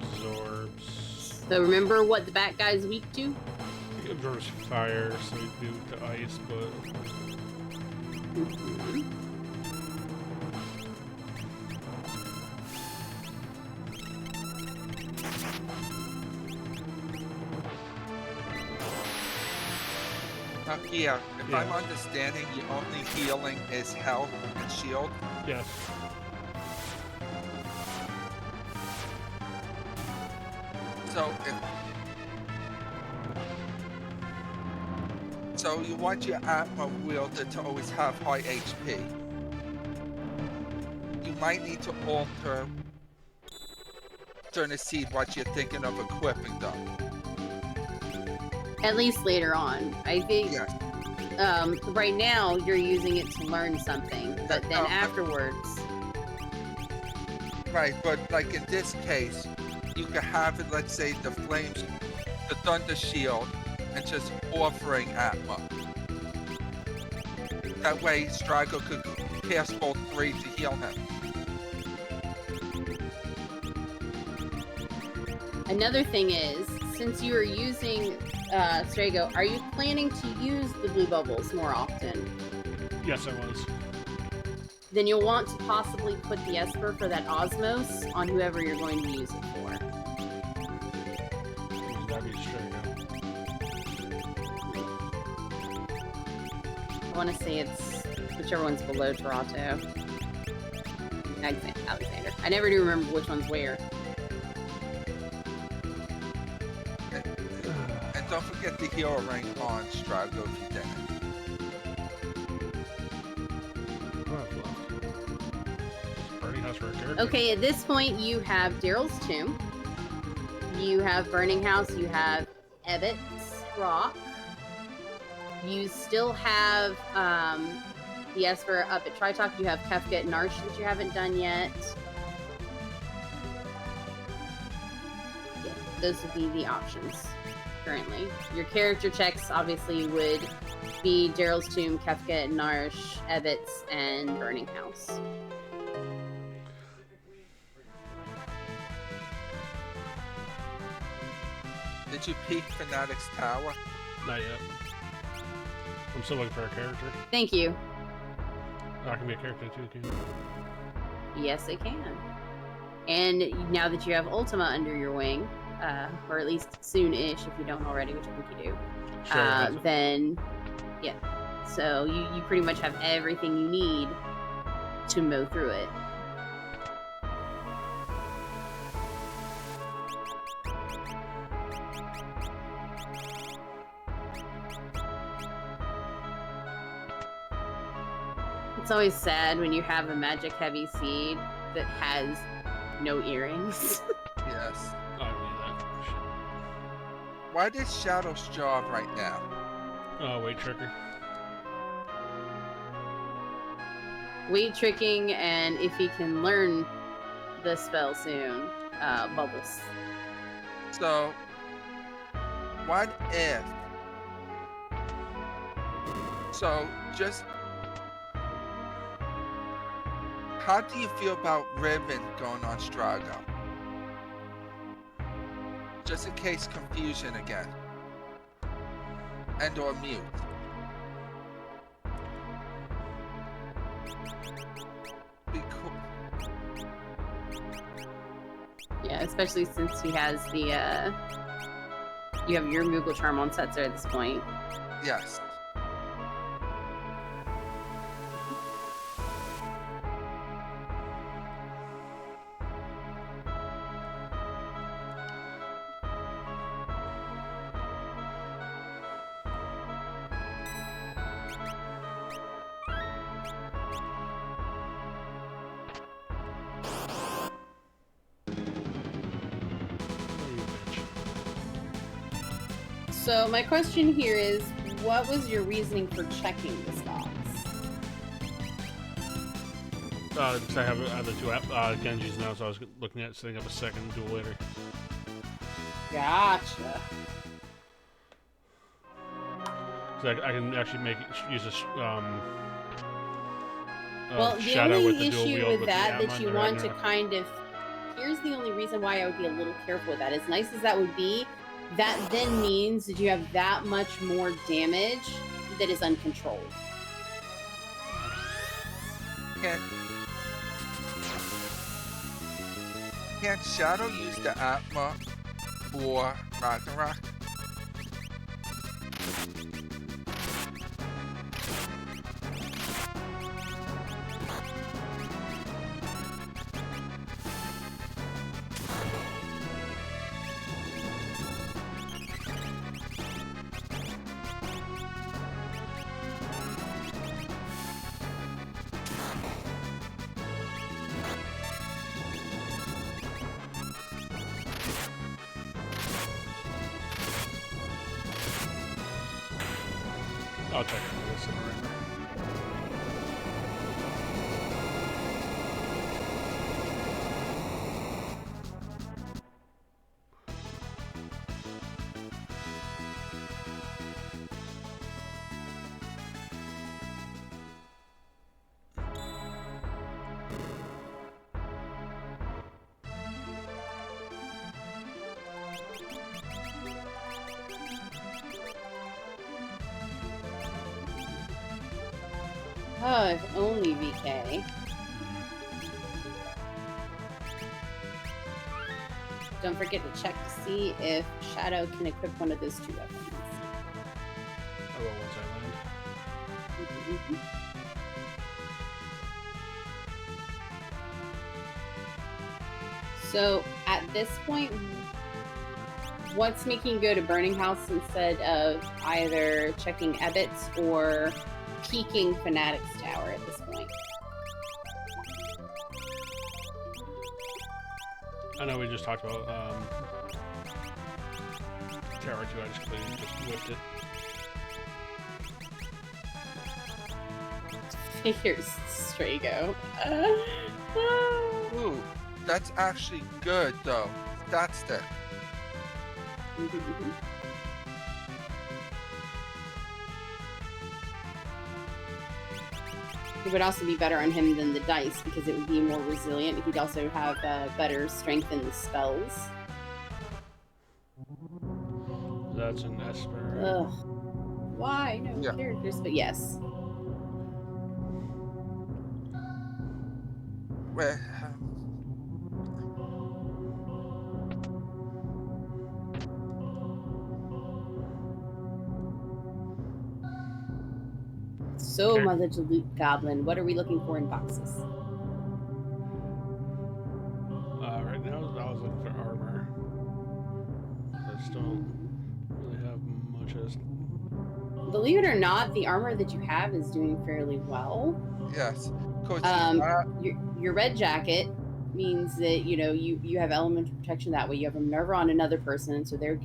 absorbs. So remember what the bat guy's weak to? He absorbs fire, so he'd be weak to ice, but. Mhm. Yeah, if I'm Yeah. understanding, your only healing is health and shield. Yes. So you want your Atma wielder to always have high HP. You might need to alter during the seed what you're thinking of equipping them. At least later on. I think Yes. right now you're using it to learn something, but then No, afterwards, Right, but like in this case, you could have it, let's say, the flames, the thunder shield, and just offering Atma. That way, Strago could cast both 3 to heal him. another thing is, since you are using Strago, are you planning to use the blue bubbles more often? Yes, I was. Then you'll want to possibly put the Esper for that Osmos on whoever you're going to use it for. That'd be straight up. I want to say it's whichever one's below Toronto. Alexander. I never do remember which one's where. And don't forget the hero rank on Strago if you didn't. Burning House for a character. Okay, at this point you have Daryl's Tomb. You have Burning House. You have Ebbets Rock. You still have the Esper up at Tritalk. You have Kefka and Narsh that you haven't done yet. Yeah, those would be the options currently. Your character checks obviously would be Daryl's Tomb, Kefka and Narsh, Ebbets, and Burning House. Did you peek Fanatic's Tower? Not yet. I'm still looking for a character. Thank you. Oh, I can be a character too, can you? Yes, it can. And now that you have Ultima under your wing, or at least soon-ish, if you don't already, which I think you do, Sure. then, yeah. So you pretty much have everything you need to mow through it. It's always sad when you have a magic heavy seed that has no earrings. Yes. Oh, I need that. Why did Shadow's job right now? Oh, wait, Tricker. Weight tricking, and if he can learn the spell soon, bubbles. So, what if? So, just how do you feel about Ribbon going on Strago? Just in case confusion again. And or mute. Be cool. Yeah, especially since he has the, you have your Moogle Charm on Setzer at this point. Yes. So my question here is, what was your reasoning for checking the stocks? Because I have the two Genjis now, so I was looking at setting up a second dual later. Gotcha. So I can actually use a Well, the shadow with only the dual issue wield with with that the that Atma you and want to Ragnar. kind of here's the only reason why I would be a little careful with that. As nice as that would be, that then means that you have that much more damage that is uncontrolled. Can Shadow use the Atma or Ragnarok? I'll check into this in a minute. Oh, if only VK. Don't forget to check to see if Shadow can equip one of those two weapons. I will once I land. So, at this point, what's making you go to Burning House instead of either checking Ebbets or peeking Fanatic's Tower at this point? I know we just talked about Tower 2. I just completely whipped it. Here's Strago. Ooh, that's actually good though. Stat stick. It would also be better on him than the dice because it would be more resilient. He'd also have better strength in the spells. That's an Esper. Ugh. Why? No Yeah. characters, but yes. Where? So, Okay. Mother to Loot Goblin, what are we looking for in boxes? Right now, I was looking for armor. I still don't really have much as. Believe it or not, the armor that you have is doing fairly well. Yes. Coach, Your red jacket means that you have elemental protection that way. You have a Minerva on another person, so they're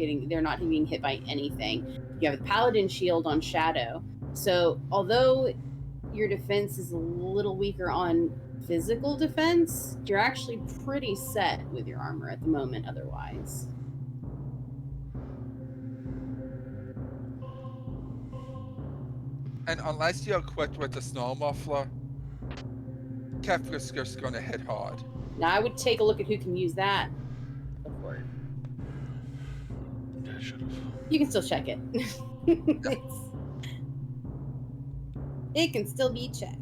not being hit by anything. You have a paladin shield on Shadow. So although your defense is a little weaker on physical defense, you're actually pretty set with your armor at the moment otherwise. and unless you're equipped with the snow muffler, Kefrisker's gonna hit hard. Now I would take a look at who can use that before. I should have. You can still check it. It can still be checked.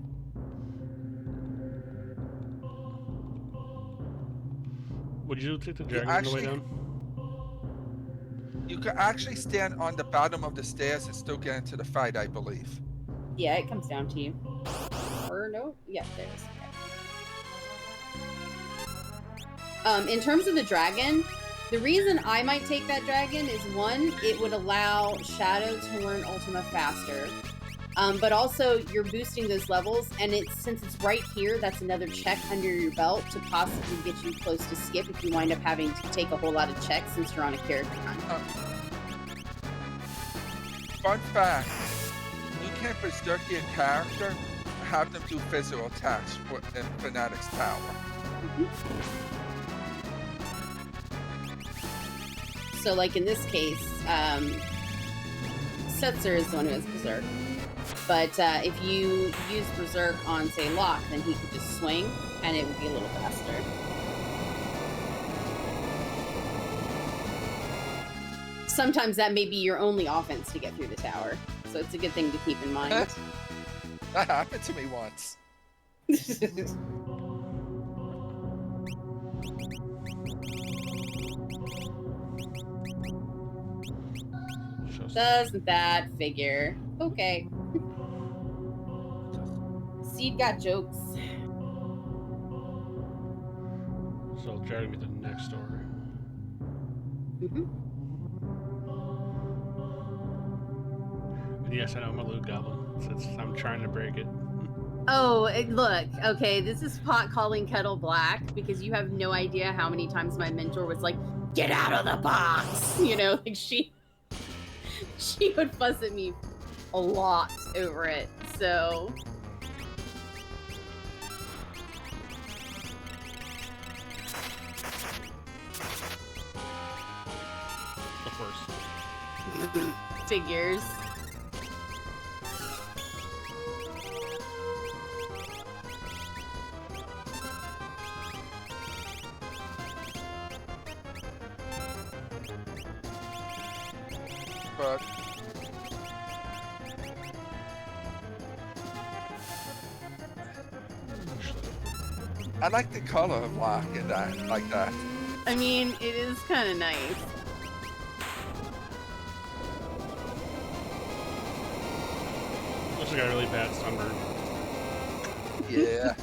Would you take the dragon on the way down? You could actually stand on the bottom of the stairs and still get into the fight, I believe. Yeah, it comes down to you. Or no? Yeah, there it is. In terms of the dragon, the reason I might take that dragon is one, it would allow Shadow to learn Ultima faster. But also you're boosting those levels, and since it's right here, that's another check under your belt to possibly get you close to skip if you wind up having to take a whole lot of checks since you're on a character hunt. Fun fact, you can berserk your character, have them do physical attacks in Fanatic's Tower. So like in this case, Setzer is the one who has Berserk. But if you use Berserk on, say, Locke, then he could just swing, and it would be a little faster. sometimes that may be your only offense to get through the tower. So it's a good thing to keep in mind. That happened to me once. Doesn't that figure? Okay. Seed got jokes. So drag me to the next door. Mm-hmm. And yes, I know I'm a loot goblin since I'm trying to break it. Oh, look. Okay, this is pot calling kettle black because you have no idea how many times my mentor was like, "Get out of the box!" You know, like she would fuss at me a lot over it. So. Of course. Figures. But I like the color of black in that, like that. I mean, it is kind of nice. Also got a really bad sunburn. Yeah.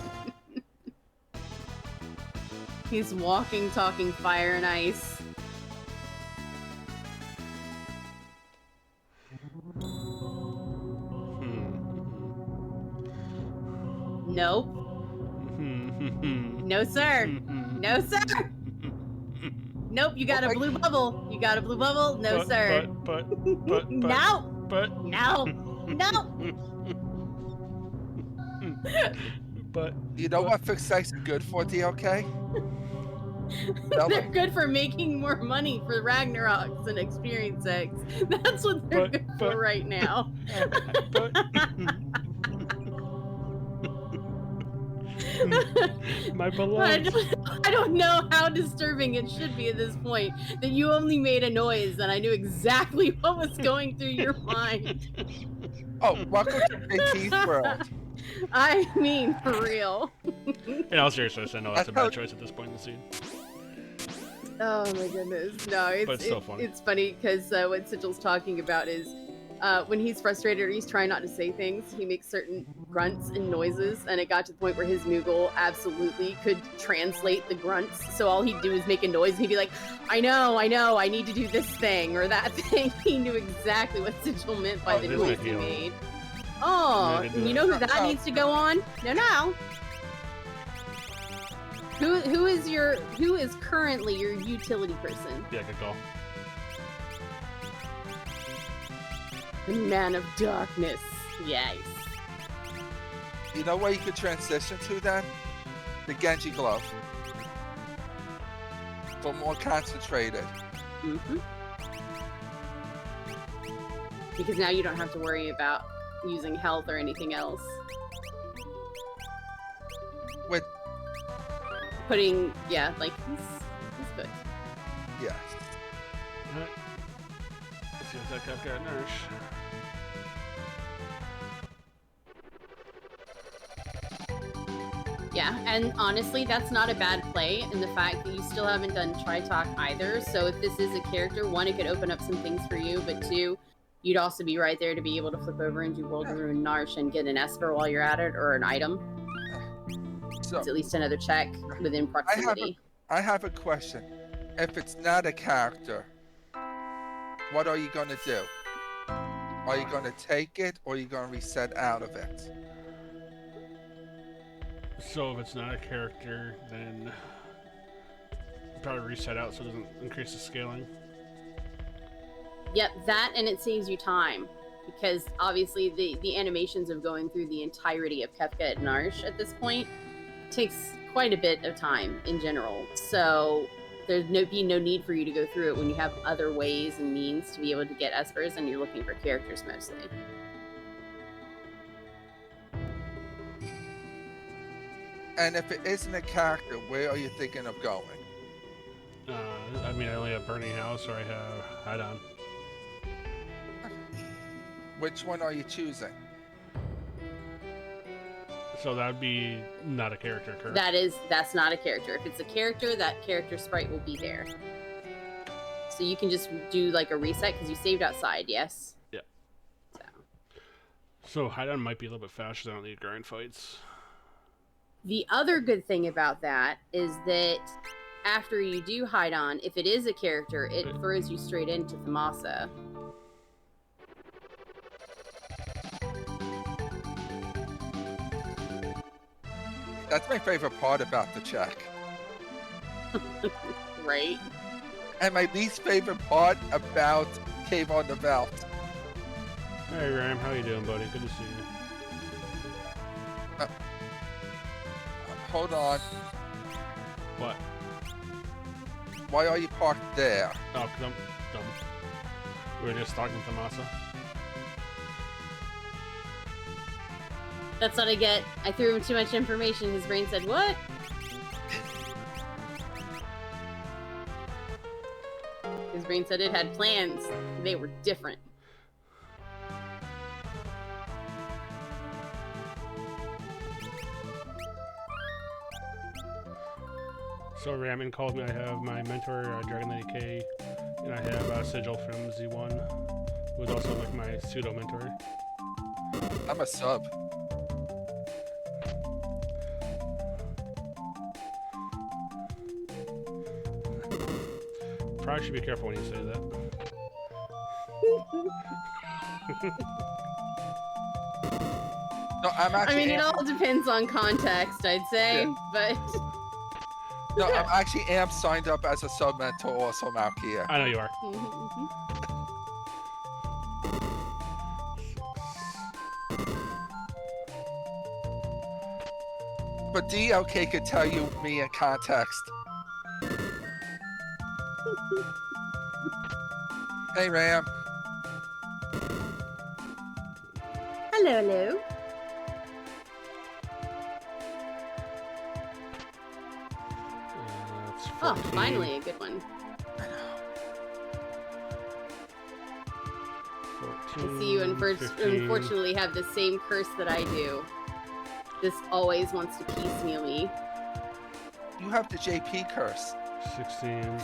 He's walking, talking fire and ice. Nope. No, sir. No, sir. Nope, you got a blue bubble. You got a blue bubble? No, sir. But. No. But. No. No. But. You know what fixed sites are good for, DLK? They're good for making more money for Ragnaroks and Experience X. That's what they're good for right now. My beloved. I don't know how disturbing it should be at this point that you only made a noise and I knew exactly what was going through your mind. Oh, welcome to Big Keith World. I mean, for real. In all seriousness, I know that's a bad choice at this point in the scene. Oh my goodness. No, it's still funny. It's funny because what Sigil's talking about is when he's frustrated or he's trying not to say things, he makes certain grunts and noises, and it got to the point where his Moogle absolutely could translate the grunts. So all he'd do is make a noise, and he'd be like, I know, I need to do this thing or that thing. He knew exactly what Sigil meant by the noise he made. Oh, you know who that needs to go on? No. Who is currently your utility person? Yeah, good call. The Man of Darkness. Yes. You know where you could transition to then? The Genji glove. For more concentrated. Mm-hmm. Because now you don't have to worry about using health or anything else. With putting, yeah, like he's good. Yes. Alright. Let's see if that got nourish. Yeah, and honestly, that's not a bad play in the fact that you still haven't done Tri-Talk either. So if this is a character, one, it could open up some things for you, but two, you'd also be right there to be able to flip over and do World Ruin Narsh and get an Esper while you're at it, or an item. So it's at least another check within proximity. I have a question. If it's not a character, what are you going to do? Are you going to take it, or are you going to reset out of it? So if it's not a character, then probably reset out so it doesn't increase the scaling. Yep, that, and it saves you time. Because obviously the animations of going through the entirety of Kefka at Narsh at this point takes quite a bit of time in general. So there's be no need for you to go through it when you have other ways and means to be able to get Espers and you're looking for characters mostly. And if it isn't a character, where are you thinking of going? I mean, I only have Burning House, or I have Hidon. Which one are you choosing? So that would be not a character, correct? That's not a character. If it's a character, that character sprite will be there. So you can just do like a reset because you saved outside, yes? Yeah. So. So Hideon might be a little bit faster than the grind fights. The other good thing about that is that after you do Hideon, if it is a character, it throws you straight into Thamasa. That's my favorite part about the check. Right? And my least favorite part about Cave on the Belt. Hey Ram, how you doing, buddy? Good to see you. Hold on. What? Why are you parked there? Oh, because I'm dumb. We were just talking to Masa. That's what I get. I threw him too much information. His brain said, what? His brain said it had plans. They were different. So Ramen called me. I have my mentor, Dragon Lady K, and I have Sigil from Z1, who is also like my pseudo mentor. I'm a sub. Probably should be careful when you say that. No, I'm actually. I mean, it all depends on context, I'd say, but. No, I'm actually signed up as a sub mentor also, Malkia. I know you are. But DLK could tell you me in context. Hey, Ram. Hello, hello. Oh, finally a good one. I know. 14, I see you 15. unfortunately have the same curse that I do. This always wants to piecemeal me. You have the JP curse. 16.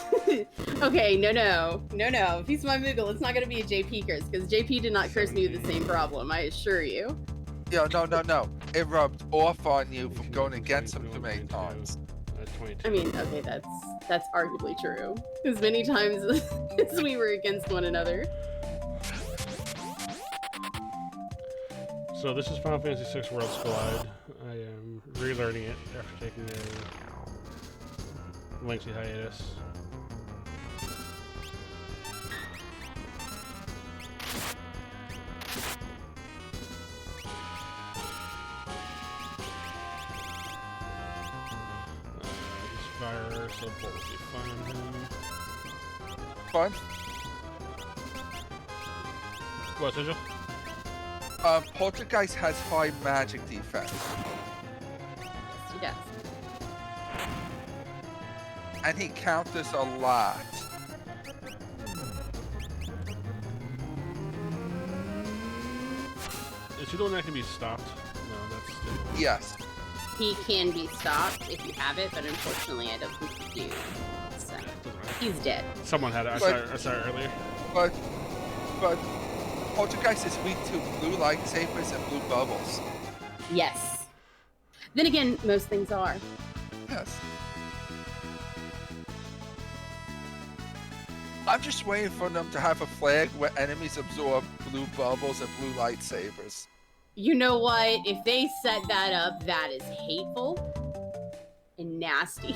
Okay, no. If he's my Moogle, it's not going to be a JP curse, because JP did not curse me with the same problem, I assure you. Yeah, no. It rubbed off on you from going against him too many times. 22. I mean, okay, that's arguably true. As many times as we were against one another. So this is Final Fantasy VI Worlds Collide. I am relearning it after taking a lengthy hiatus. He's fire, so bolt will be fine on him. Fun. What, Sigil? Poltergeist has high magic defense. Yes, he does. And he counters a lot. Is he the one that can be stopped? No, that's still... Yes. He can be stopped if you have it, but unfortunately I don't think you do. So, he's dead. Someone had it. I saw it earlier. But Poltergeist is weak to blue lightsabers and blue bubbles. Yes. Then again, most things are. Yes. I'm just waiting for them to have a flag where enemies absorb blue bubbles and blue lightsabers. You know what? If they set that up, that is hateful and nasty.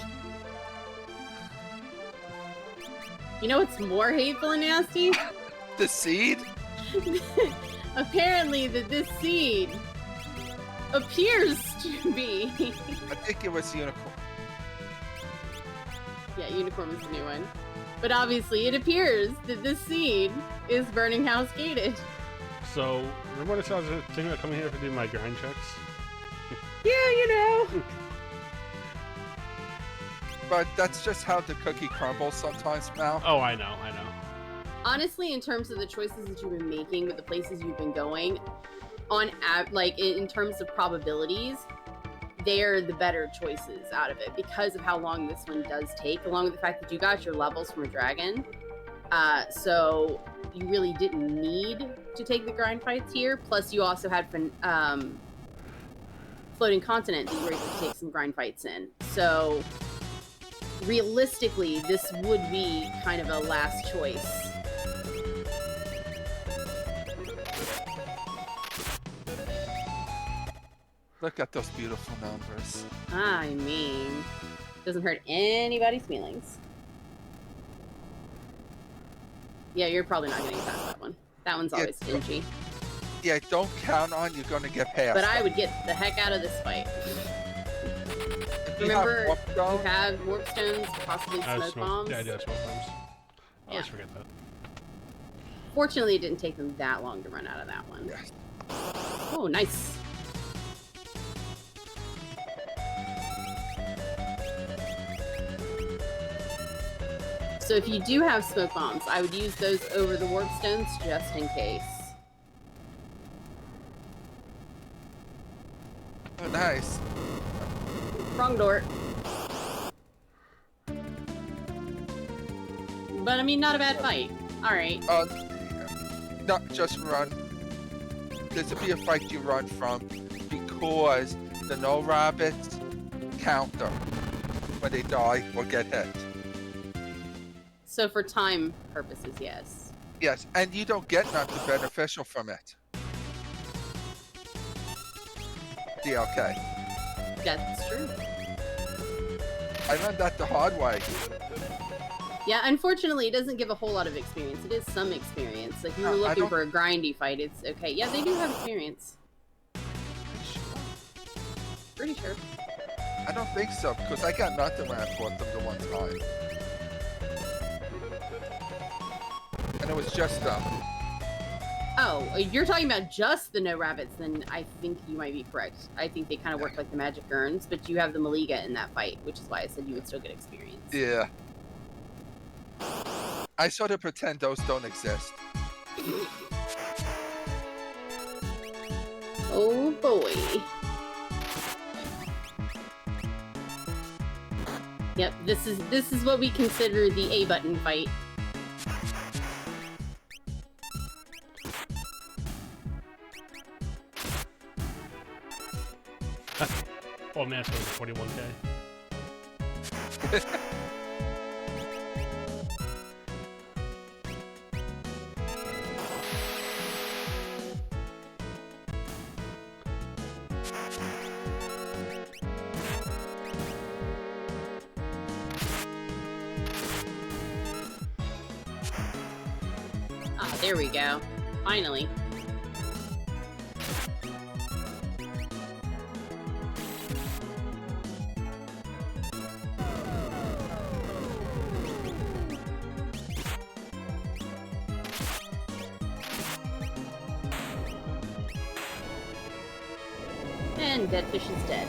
You know what's more hateful and nasty? The seed? Apparently this seed appears to be... I think it was unicorn. Yeah, unicorn was the new one. But obviously it appears that this seed is Burning House gated. So, remember when I was thinking about coming here to do my grind checks? Yeah, you know. But that's just how the cookie crumbles sometimes, Mal. Oh, I know. Honestly, in terms of the choices that you've been making with the places you've been going, like in terms of probabilities, they're the better choices out of it because of how long this one does take, along with the fact that you got your levels from a dragon. So you really didn't need to take the grind fights here. Plus, you also had floating continent that you were able to take some grind fights in. So realistically, this would be kind of a last choice. Look at those beautiful numbers. I mean, doesn't hurt anybody's feelings. Yeah, you're probably not going to get past that one. That one's always stingy. Yeah, don't count on you're going to get past. But I would get the heck out of this fight. If Remember, you you have warp stones, possibly smoke bombs. Yeah, I do have smoke bombs. I always forget that. Fortunately, it didn't take them that long to run out of that one. Yes. Oh, nice. So if you do have smoke bombs, I would use those over the warp stones just in case. Oh, nice. Wrong door. But I mean, not a bad fight. Alright. Not just run. This will be a fight you run from because the no rabbits counter when they die or get hit. So for time purposes, yes. Yes, and you don't get nothing beneficial from it. DLK. That's true. I learned that the hard way. Yeah, unfortunately, it doesn't give a whole lot of experience. It is some experience. If you were looking for a grindy fight, it's okay. Yeah, they do have experience. Pretty sure. I don't think so, because I got nothing when I fought them the one time. And it was just them. Oh, you're talking about just the no rabbits, then I think you might be correct. I think they kind of work like the magic urns, but you have the Maliga in that fight, which is why I said you would still get experience. Yeah. I sort of pretend those don't exist. Oh boy. Yep, this is what we consider the A button fight. Oh man, it's 41K. Ah, there we go. Finally. And Dead Fish is dead.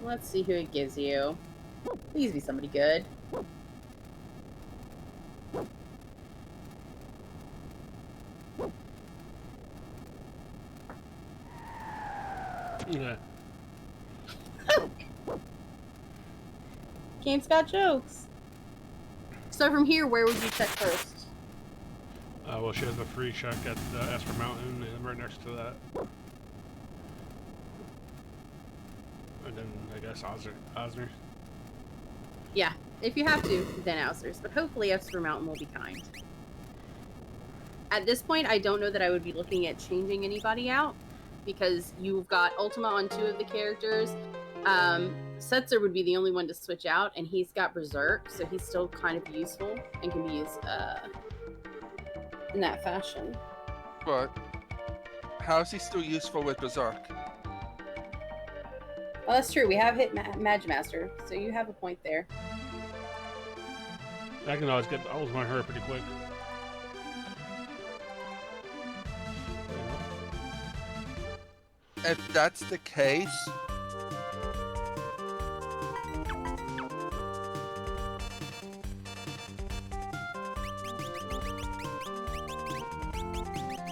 Let's see who it gives you. Please be somebody good. Yeah. Game's got jokes. So from here, where would you check first? Well, she has a free check at Esper Mountain, and right next to that. And then, I guess, Osner. Yeah, if you have to, then Ousers. But hopefully Esper Mountain will be kind. At this point, I don't know that I would be looking at changing anybody out, because you've got Ultima on 2 of the characters. Setzer would be the only one to switch out, and he's got Berserk, so he's still kind of useful and can be used in that fashion. But how's he still useful with Berserk? Well, that's true. We have hit Magmaster, so you have a point there. I can always get. I was going to hurt pretty quick. if that's the case,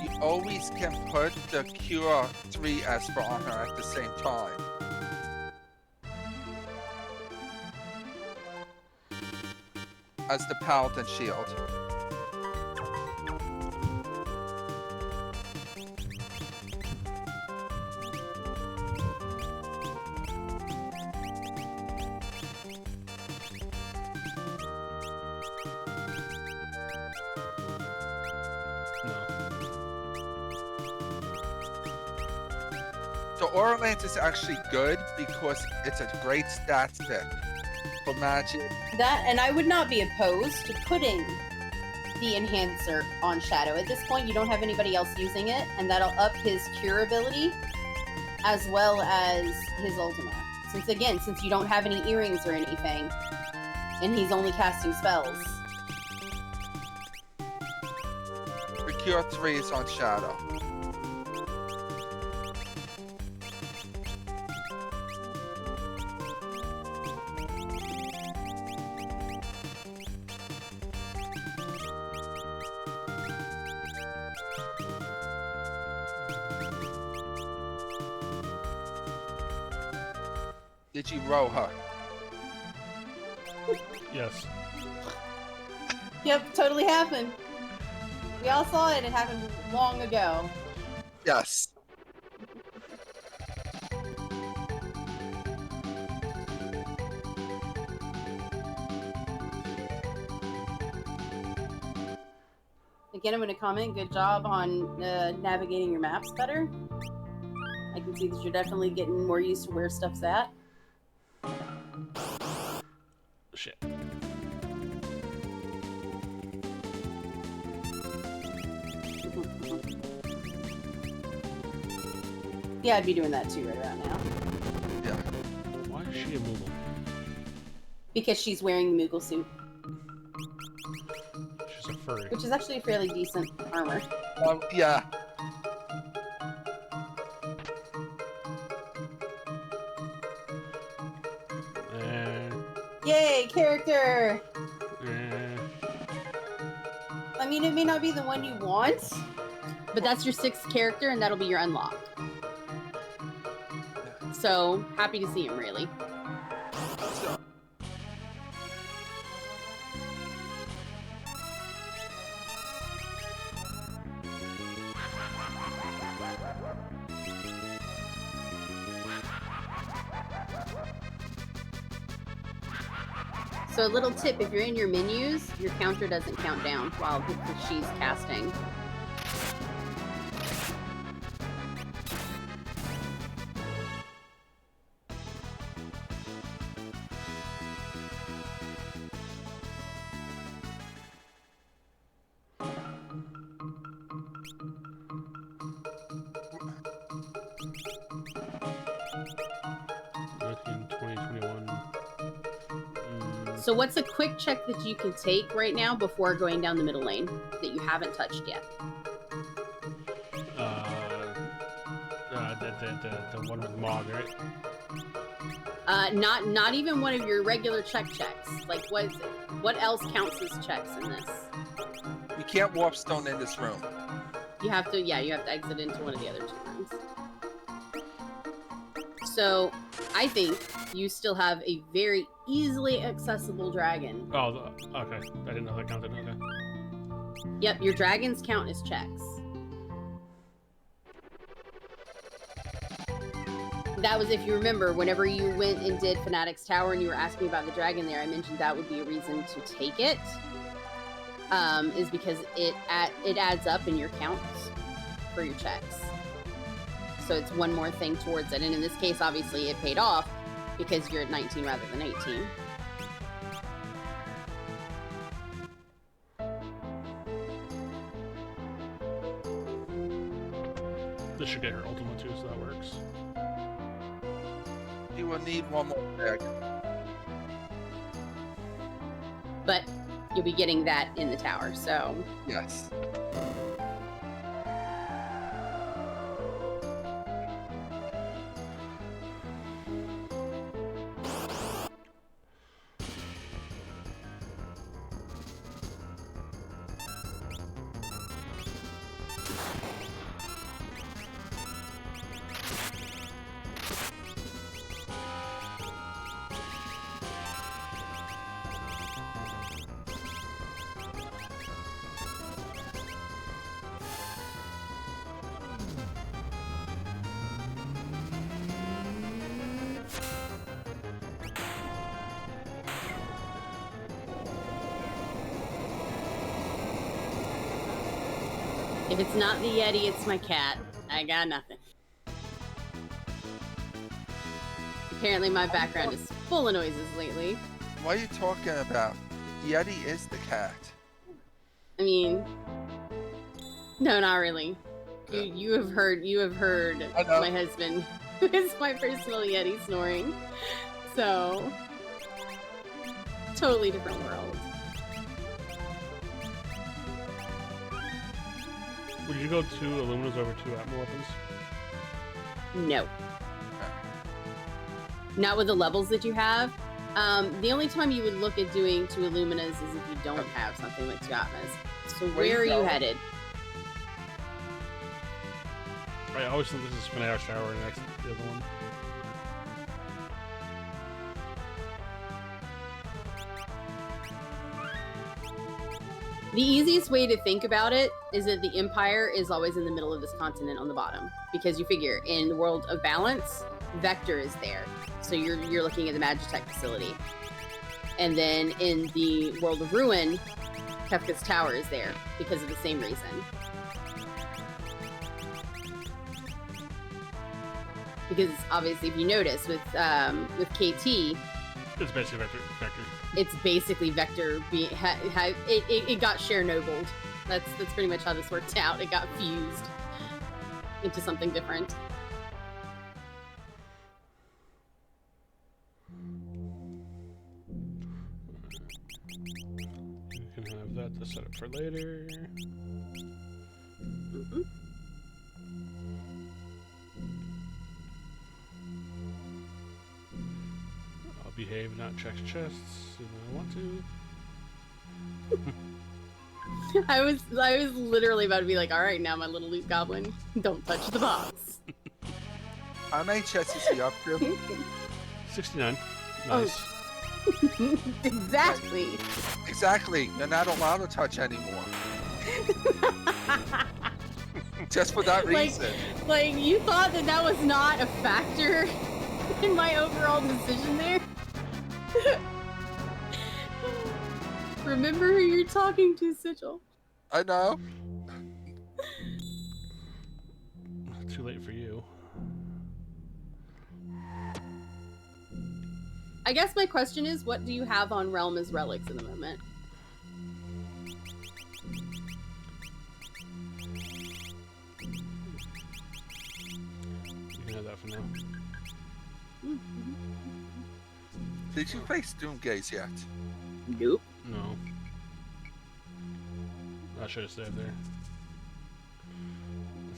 you always can put the Cure 3 Esper on her at the same time. As the Paladin shield. So Auralance is actually good because it's a great stats pick for magic. That, and I would not be opposed to putting the enhancer on Shadow. At this point, you don't have anybody else using it, and that'll up his cure ability as well as his ultimate. Since you don't have any earrings or anything, and he's only casting spells. The Cure 3 is on Shadow. Did you roll her? Yes. Yep, totally happened. We all saw it. It happened long ago. Yes. Again, I'm going to comment. Good job on navigating your maps better. I can see that you're definitely getting more used to where stuff's at. Shit. Yeah, I'd be doing that too right about now. Yeah. Why is she a Moogle? Because she's wearing the Moogle suit, She's a furry. which is actually a fairly decent armor. Yeah. Yay, character! Eh. I mean, it may not be the one you want, but that's your 6th character, and that'll be your unlock. So, happy to see him, really. So, So a little tip, if you're in your menus, your counter doesn't count down while she's casting. So what's a quick check that you can take right now before going down the middle lane that you haven't touched yet? The one with Mog, right? Not even one of your regular checks. Like what is it? What else counts as checks in this? you can't warp stone in this room. You have to exit into one of the other 2 rooms. So I think you still have a very easily accessible dragon. Oh, okay. I didn't know that counted. Okay. Yep, your dragons count as checks. That was, if you remember, whenever you went and did Fanatic's Tower and you were asking about the dragon there, I mentioned that would be a reason to take it. Is because it adds up in your counts for your checks. So it's one more thing towards it. And in this case, obviously, it paid off because you're at 19 rather than 18. This should get her ultimate too, so that works. You will need one more dragon. But you'll be getting that in the tower, so... Yes. If it's not the Yeti, it's my cat. I got nothing. Apparently my background is full of noises lately. What are you talking about? The Yeti is the cat. I mean, no, not really. You have heard my husband, who is my personal Yeti, snoring. So, totally different world. Would you go 2 Illuminas over 2 Atma weapons? No. Not with the levels that you have. The only time you would look at doing 2 Illuminas is if you don't have something like 2 Atmas. So where are you headed? I always think this is Spinash Tower and that's the other one. The easiest way to think about it is that the Empire is always in the middle of this continent on the bottom. Because you figure, in the world of balance, Vector is there. So you're looking at the Magitech facility. And then in the world of Ruin, Kefka's Tower is there because of the same reason. Because obviously, if you notice, with KT, it's basically Vector. It's basically Vector. It got Chernobyl. That's pretty much how this worked out. It got fused into something different. You can have that to set up for later. Mm-hmm. I'll behave, not check chests, if I want to. I was literally about to be like, all right, now my little loot goblin, don't touch the box. How many chests is he up to? 69. Nice. Oh. Exactly. Exactly. You're not allowed to touch anymore. Just for that reason. Like you thought that was not a factor in my overall decision there? Remember who you're talking to, Sigil. I know. Too late for you. I guess my question is, what do you have on Realm as relics at the moment? You can have that for now. Did you play Stoomgaze yet? Nope. No. I should have stayed there.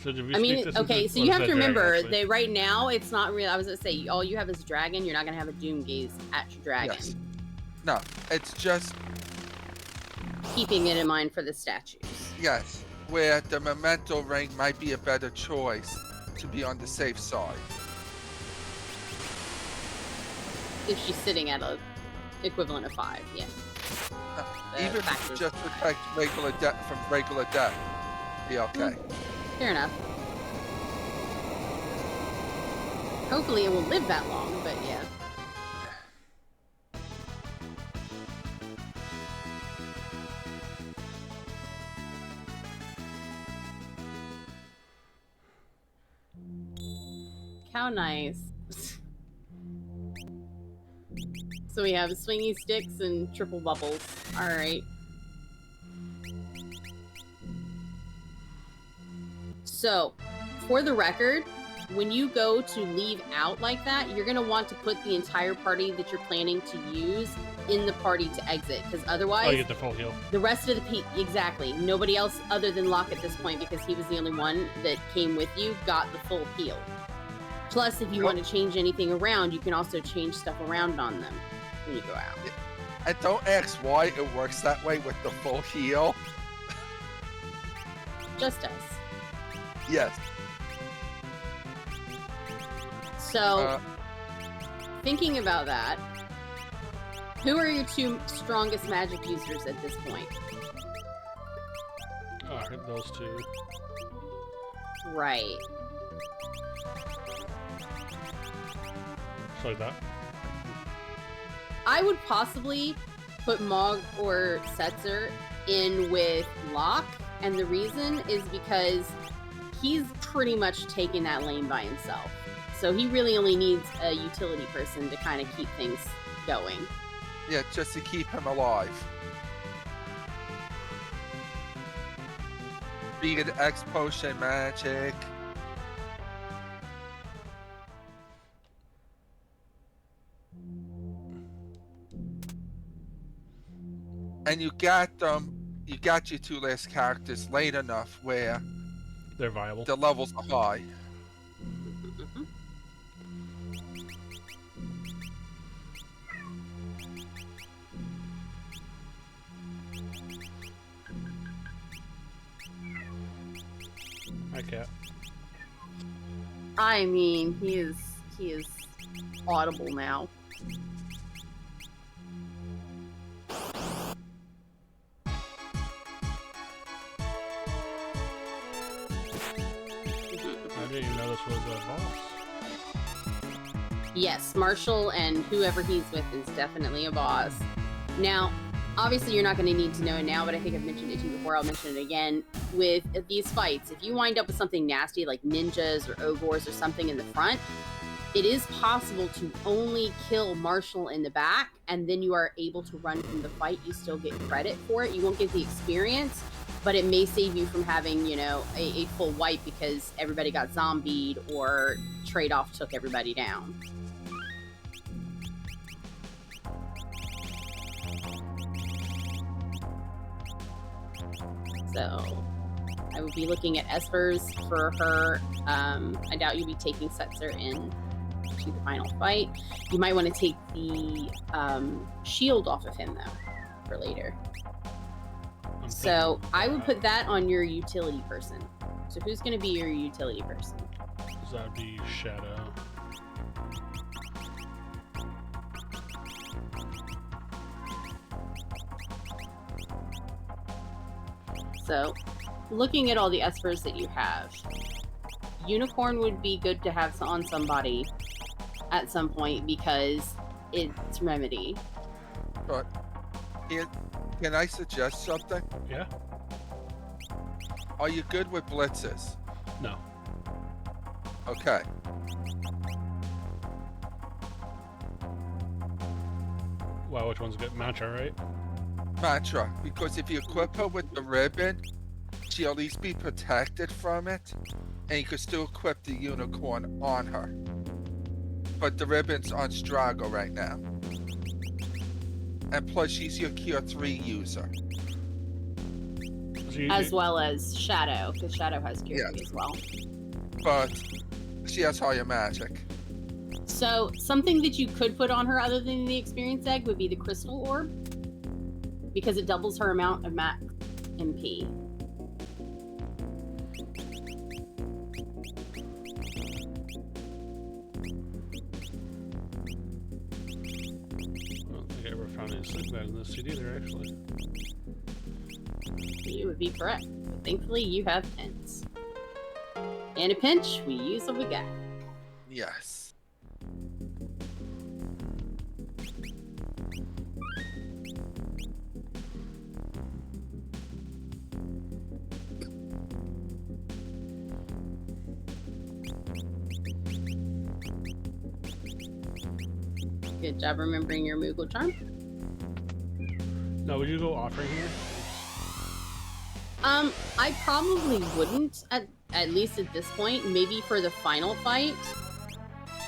So did we speak this okay, into- so what you is have to that dragon, remember actually? that right now it's not real. I was gonna say all you have is dragon. You're not gonna have a Doomgaze at your dragon. Yes. No, it's just, Keeping it in mind for the statues. yes, where the Memento Ring might be a better choice to be on the safe side. If she's sitting at a equivalent of 5, yeah. Even if factors. just protect regular death from regular death, be okay. Fair enough. Hopefully it won't live that long, but yeah. How nice. So we have swingy sticks and triple bubbles. Alright. So, for the record, when you go to leave out like that, you're going to want to put the entire party that you're planning to use in the party to exit, because otherwise, Oh, you get the full heal. the rest of the exactly, nobody else other than Locke at this point, because he was the only one that came with you, got the full heal. Plus, if you want to change anything around, you can also change stuff around on them when you go out. And don't ask why it works that way with the full heal. Just us. Yes. So, thinking about that, who are your 2 strongest magic users at this point? Oh, I hit those 2. Right. Just like that. I would possibly put Mog or Setzer in with Locke and the reason is because he's pretty much taking that lane by himself. So he really only needs a utility person to kind of keep things going. Yeah, just to keep him alive. Be it X potion magic. And you got your two last characters late enough where They're viable. the levels are high. Mhm. Hi, cat. I mean, he is audible now. I didn't even know this was a boss. Yes, Marshall and whoever he's with is definitely a boss. Now, obviously you're not going to need to know it now, but I think I've mentioned it to you before. I'll mention it again. With these fights, if you wind up with something nasty like ninjas or ogres or something in the front, it is possible to only kill Marshall in the back, and then you are able to run from the fight. You still get credit for it. You won't get the experience, but it may save you from having, you know, a full wipe because everybody got zombied or trade-off took everybody down. So I would be looking at Espers for her. I doubt you'll be taking Setzer in to the final fight. You might want to take the shield off of him, though, for later. So I would put that on your utility person. So who's going to be your utility person? So that'd be Shadow. So looking at all the espers that you have, Unicorn would be good to have on somebody at some point because it's Remedy. But can I suggest something? Yeah? Are you good with blitzes? No. Okay. Wow, which one's good? Mantra, right? Mantra, because if you equip her with the ribbon, she'll at least be protected from it, and you can still equip the unicorn on her. But the ribbon's on Strago right now. And plus, she's your Cure 3 user. So As well as Shadow, because Shadow has Cure Yeah. as well. But she has higher magic. So something that you could put on her other than the experience egg would be the crystal orb, because it doubles her amount of max MP. I don't think I ever found any sleep bags in this CD there, actually. You would be correct. But thankfully, you have tents. In a pinch, we use what we got. Yes. Good job remembering your Moogle charm. No, would you go offering here? I probably wouldn't at least at this point. Maybe for the final fight,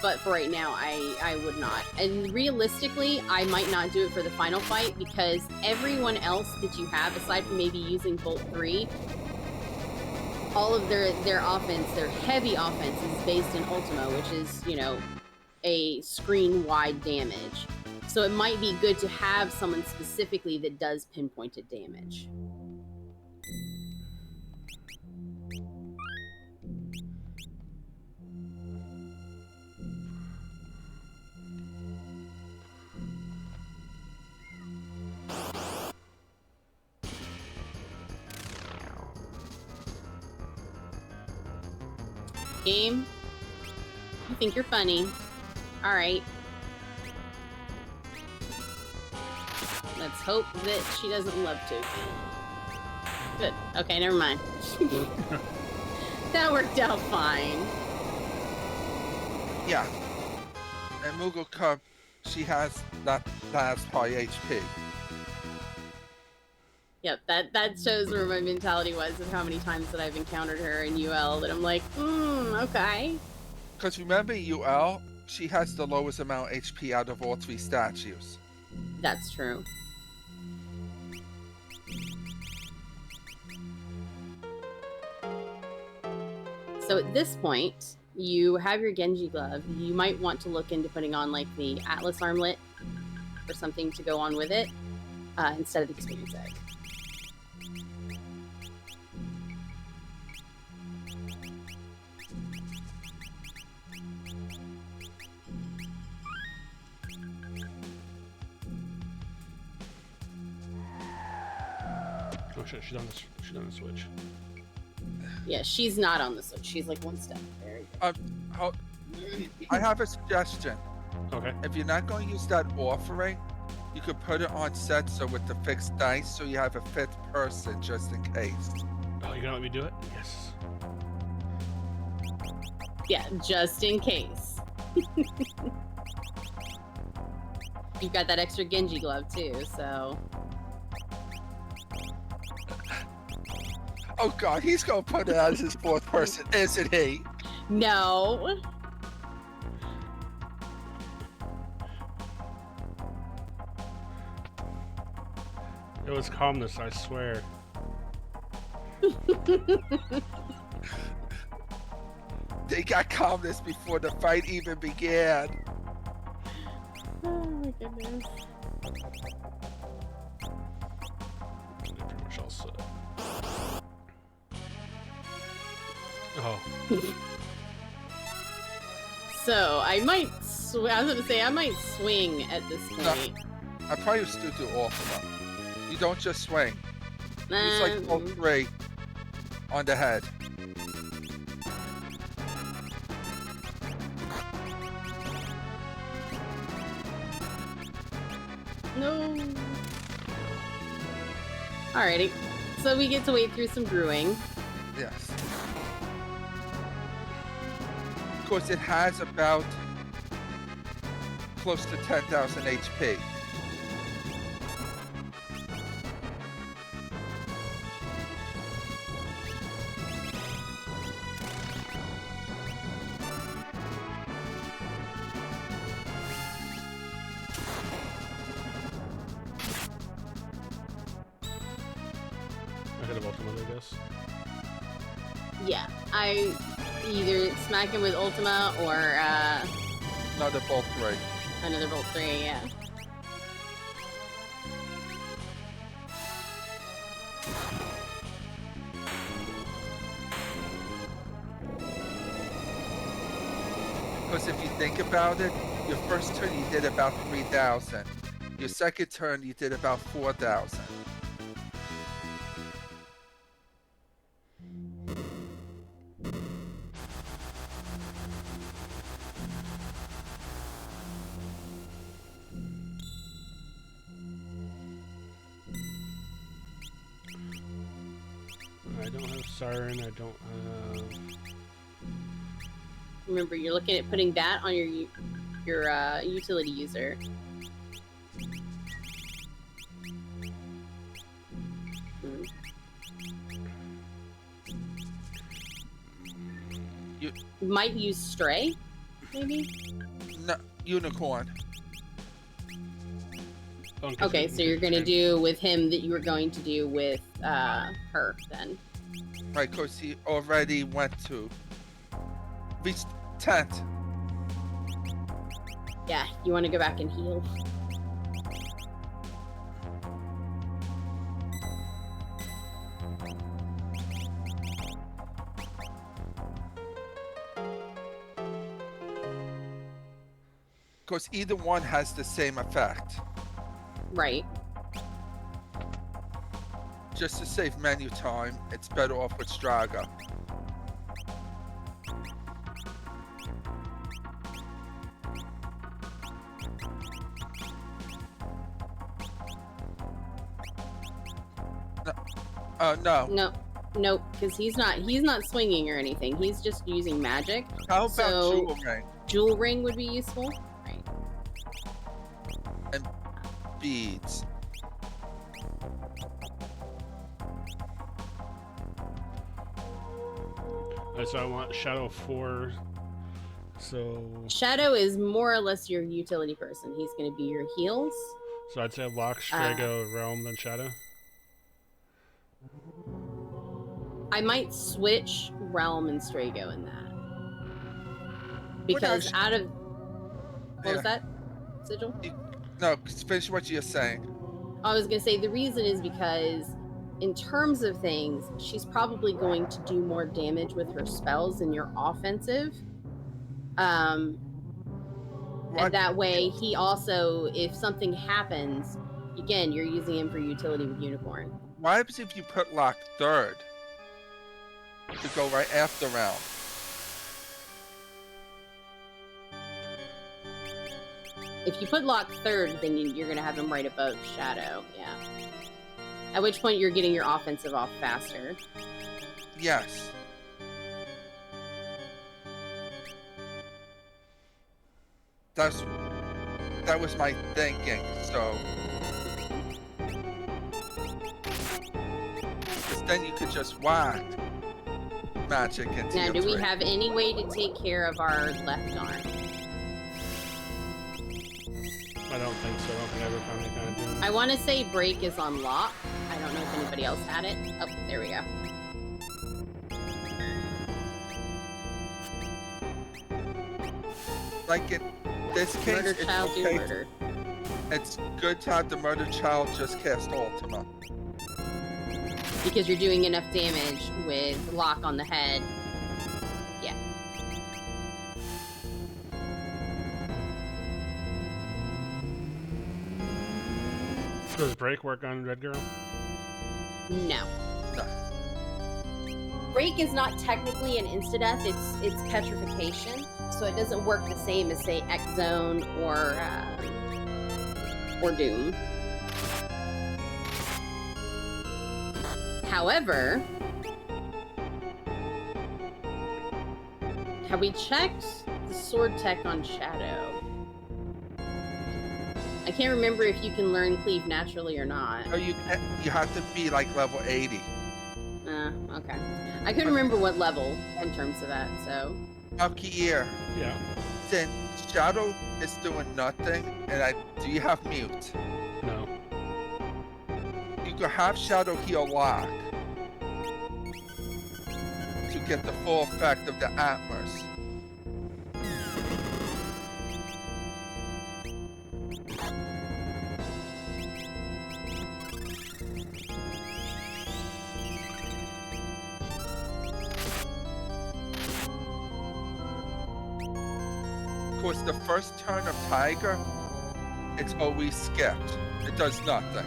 but for right now, I would not. And realistically, I might not do it for the final fight because everyone else that you have, aside from maybe using Bolt 3, all of their offense, their heavy offense, is based in Ultimo, which is, you know, a screen-wide damage. So it might be good to have someone specifically that does pinpointed damage. Game, you think you're funny. Alright. Let's hope that she doesn't love token. Good. Okay, never mind. That worked out fine. Yeah. And Moogle Cub, she has that last high HP. Yep, that shows where my mentality was of how many times that I've encountered her in UL that I'm like, okay. Because remember, UL, she has the lowest amount of HP out of all 3 statues. That's true. So at this point, you have your Genji glove. You might want to look into putting on like the Atlas armlet or something to go on with it instead of the experience egg. Oh shit, she's on the Switch. Yeah, she's not on the Switch. She's like one step. There you go. I have a suggestion. Okay. If you're not going to use that offering, you could put it on set so with the fixed dice so you have a 5th person just in case. Oh, you're gonna let me do it? Yes. Yeah, just in case. You've got that extra Genji glove too, so. Oh god, he's going to put it as his 4th person, isn't he? No. It was calmness, I swear. They got calmness before the fight even began. Oh my goodness. Pretty much all set. Oh. So I might. I was gonna say I might swing at this point. I probably still do all of them. You don't just swing. It's like all 3 on the head. No. Alrighty. So we get to wait through some brewing. Yes. Of course, it has about close to 10,000 HP. I hit a Ultima, I guess. Yeah, I either smack him with Ultima or Another bulk ray. another Bolt 3, yeah. Because if you think about it, your first turn you did about 3,000. Your second turn you did about 4,000. I don't have Siren, I don't have... Remember, you're looking at putting that on your utility user. You might use Stray, maybe? no, Unicorn. Okay, so you're gonna do with him that you were going to do with her then. Right, because he already went to reached 10th. Yeah, you want to go back and heal. Because either one has the same effect. Right. Just to save menu time, it's better off with Straga. No, No. No, nope, because he's not swinging or anything. He's just using magic. How about So- Jewel Ring Jewel ring would be useful. Right. and beads? Alright, so I want Shadow 4. So Shadow is more or less your utility person. He's going to be your heals. I'd say Lock, Strago, Realm, then Shadow. I might switch Realm and Strago in that. Because actually- out of... What was Yeah. that, Sigil? No, finish what you're saying. I was going to say the reason is because in terms of things, she's probably going to do more damage with her spells than your offensive. And What? that way, he also, if something happens, again, you're using him for utility with Unicorn. What happens if you put Lock third to go right after Realm? If you put Lock third, then you're going to have him right above Shadow, yeah. At which point, you're getting your offensive off faster. Yes. That was my thinking. So, because then you could just whack magic into Now, your do we three. have any way to take care of our left arm? I don't think so. I don't think I ever found any kind of doom. I want to say break is on lock. I don't know if anybody else had it. Oh, there we go. Like in this case, Murder it's child do okay. murder. It's good to have the murder child just cast Ultima. Because you're doing enough damage with lock on the head. Yeah. Does break work on Red Girl? No. No. Break is not technically an insta-death, it's petrification. So it doesn't work the same as, say, X-Zone or Doom. However, have we checked the sword tech on Shadow? I can't remember if you can learn cleave naturally or not. So you have to be like level 80. Okay. I couldn't remember what level in terms of that, so... Alkier, Yeah. since Shadow is doing nothing, and do you have mute? No. You could have Shadow heal Lock to get the full effect of the Atmos. Of course, the first turn of Tiger, it's always skipped. It does nothing.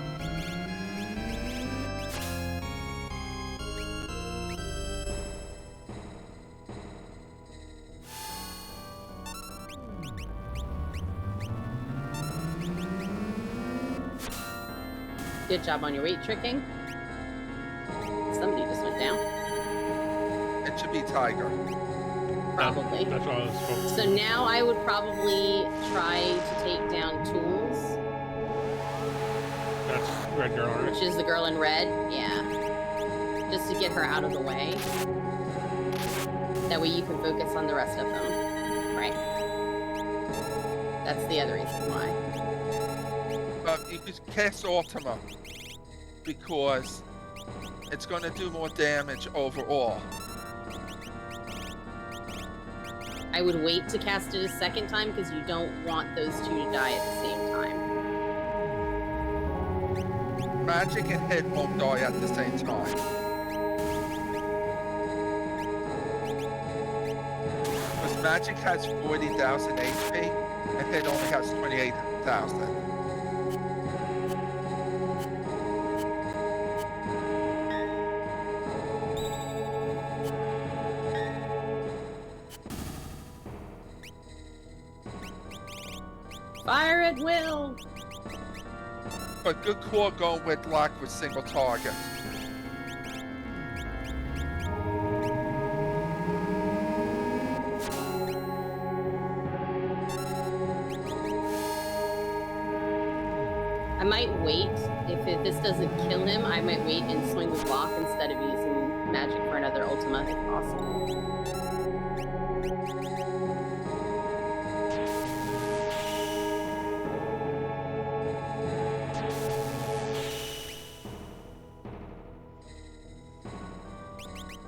Good job on your weight tricking. Somebody just went down. It should be Tiger. Probably. That's what I was focused. So now I would probably try to take down Tools, That's Red Girl, right? which is the girl in red. Yeah. Just to get her out of the way. That way you can focus on the rest of them. Right. That's the other reason why. You could cast Ultima because it's going to do more damage overall. I would wait to cast it a second time because you don't want those two to die at the same time. Magic and hit won't die at the same time. Because magic has 40,000 HP and hit only has 28,000. Fire at will! But good call going with Lock with single target. I might wait. This doesn't kill him, I might wait and swing the block instead of using magic for another Ultima if possible.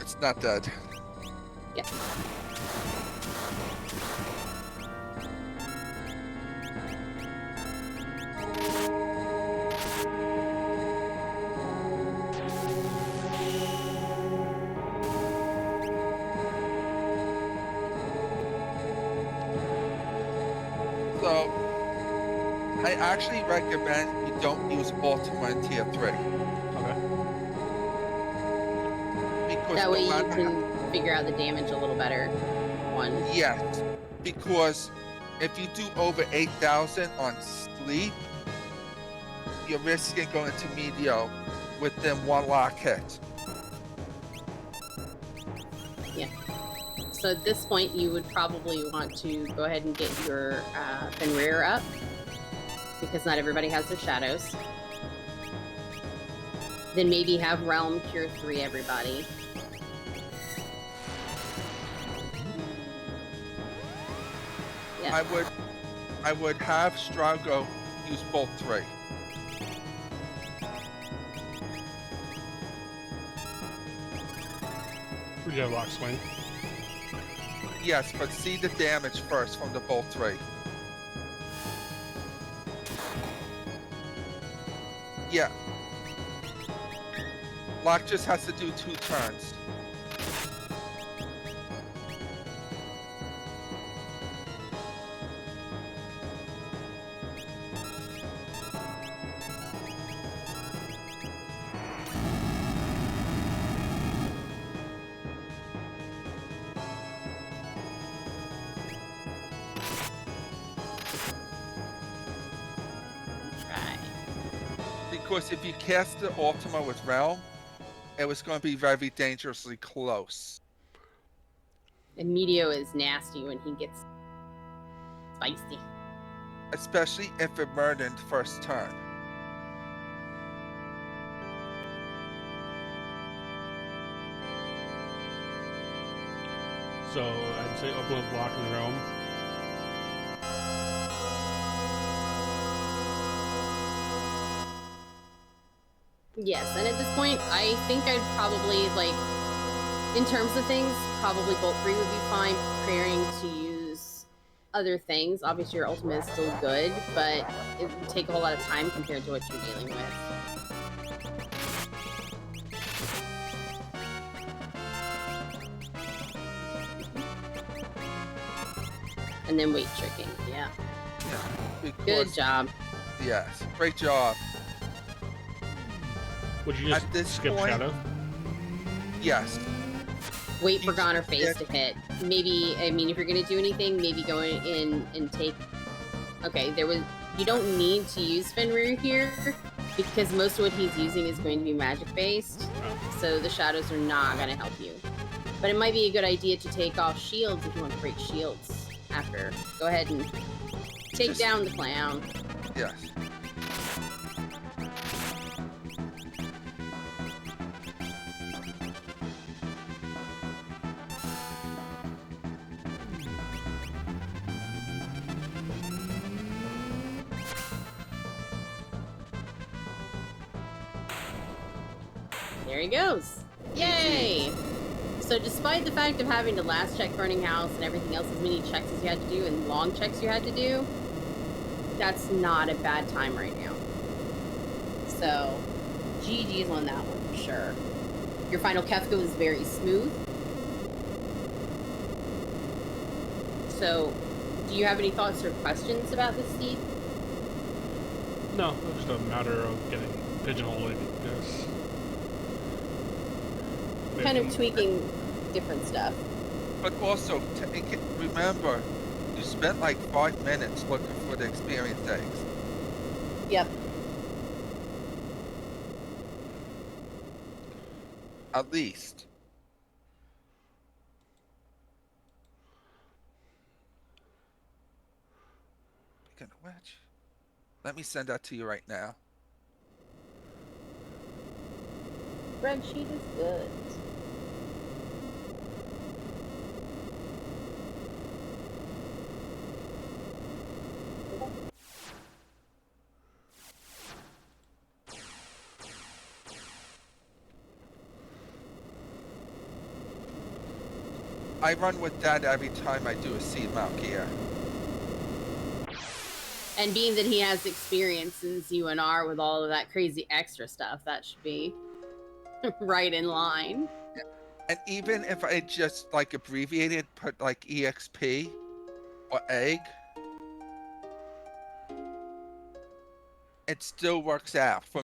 It's not dead. Yeah. So, I actually recommend you don't use Ultima in tier 3. Okay. Because That no way you matter can figure out the damage a little better. One. yes, because if you do over 8,000 on sleep, you're risking going to medio within one lock hit. So at this point, you would probably want to go ahead and get your Fenrir up, because not everybody has their shadows. Then maybe have Realm Cure 3 everybody. Yeah. I would have Strago use both 3. We have lock swing. Yes, but see the damage first from the bolt 3. Yeah. Lock just has to do 2 turns. Right. Because if you cast the Ultima with Realm, it was going to be very dangerously close. And Medio is nasty when he gets spicy. Especially if it murdered first turn. So I'd say open with block and realm. Yes, and at this point, I think I'd probably, like, in terms of things, probably Bolt 3 would be fine, preparing to use other things. Obviously, your ultimate is still good, but it would take a whole lot of time compared to what you're dealing with. And then weight tricking, yeah. Because, Good job. yes, great job. Would you just At this skip point- shadow? Yes. Wait for Goner face to hit. Maybe, I mean, if you're gonna do anything, maybe go in and take... Okay, you don't need to use Fenrir here, because most of what he's using is going to be magic-based, so the shadows are not gonna help you. But it might be a good idea to take off shields if you want to break shields after. Go ahead and take down the clown. Yes. There he goes. Yay! So despite the fact of having to last check Burning House and everything else, as many checks as you had to do and long checks you had to do, that's not a bad time right now. So, GG's on that one for sure. Your final Kefka was very smooth. So, do you have any thoughts or questions about this, Steve? No, it's just a matter of getting pigeonholed, I guess. Kind of tweaking different stuff. But also, remember, you spent like 5 minutes looking for the experience eggs. Yep. At least. Speaking of which, let me send that to you right now. Spreadsheet is good. I run with that every time I do a seed mount gear. And being that he has experience in UNR with all of that crazy extra stuff, that should be right in line. And even if I just like abbreviated, put like EXP or egg, it still works out for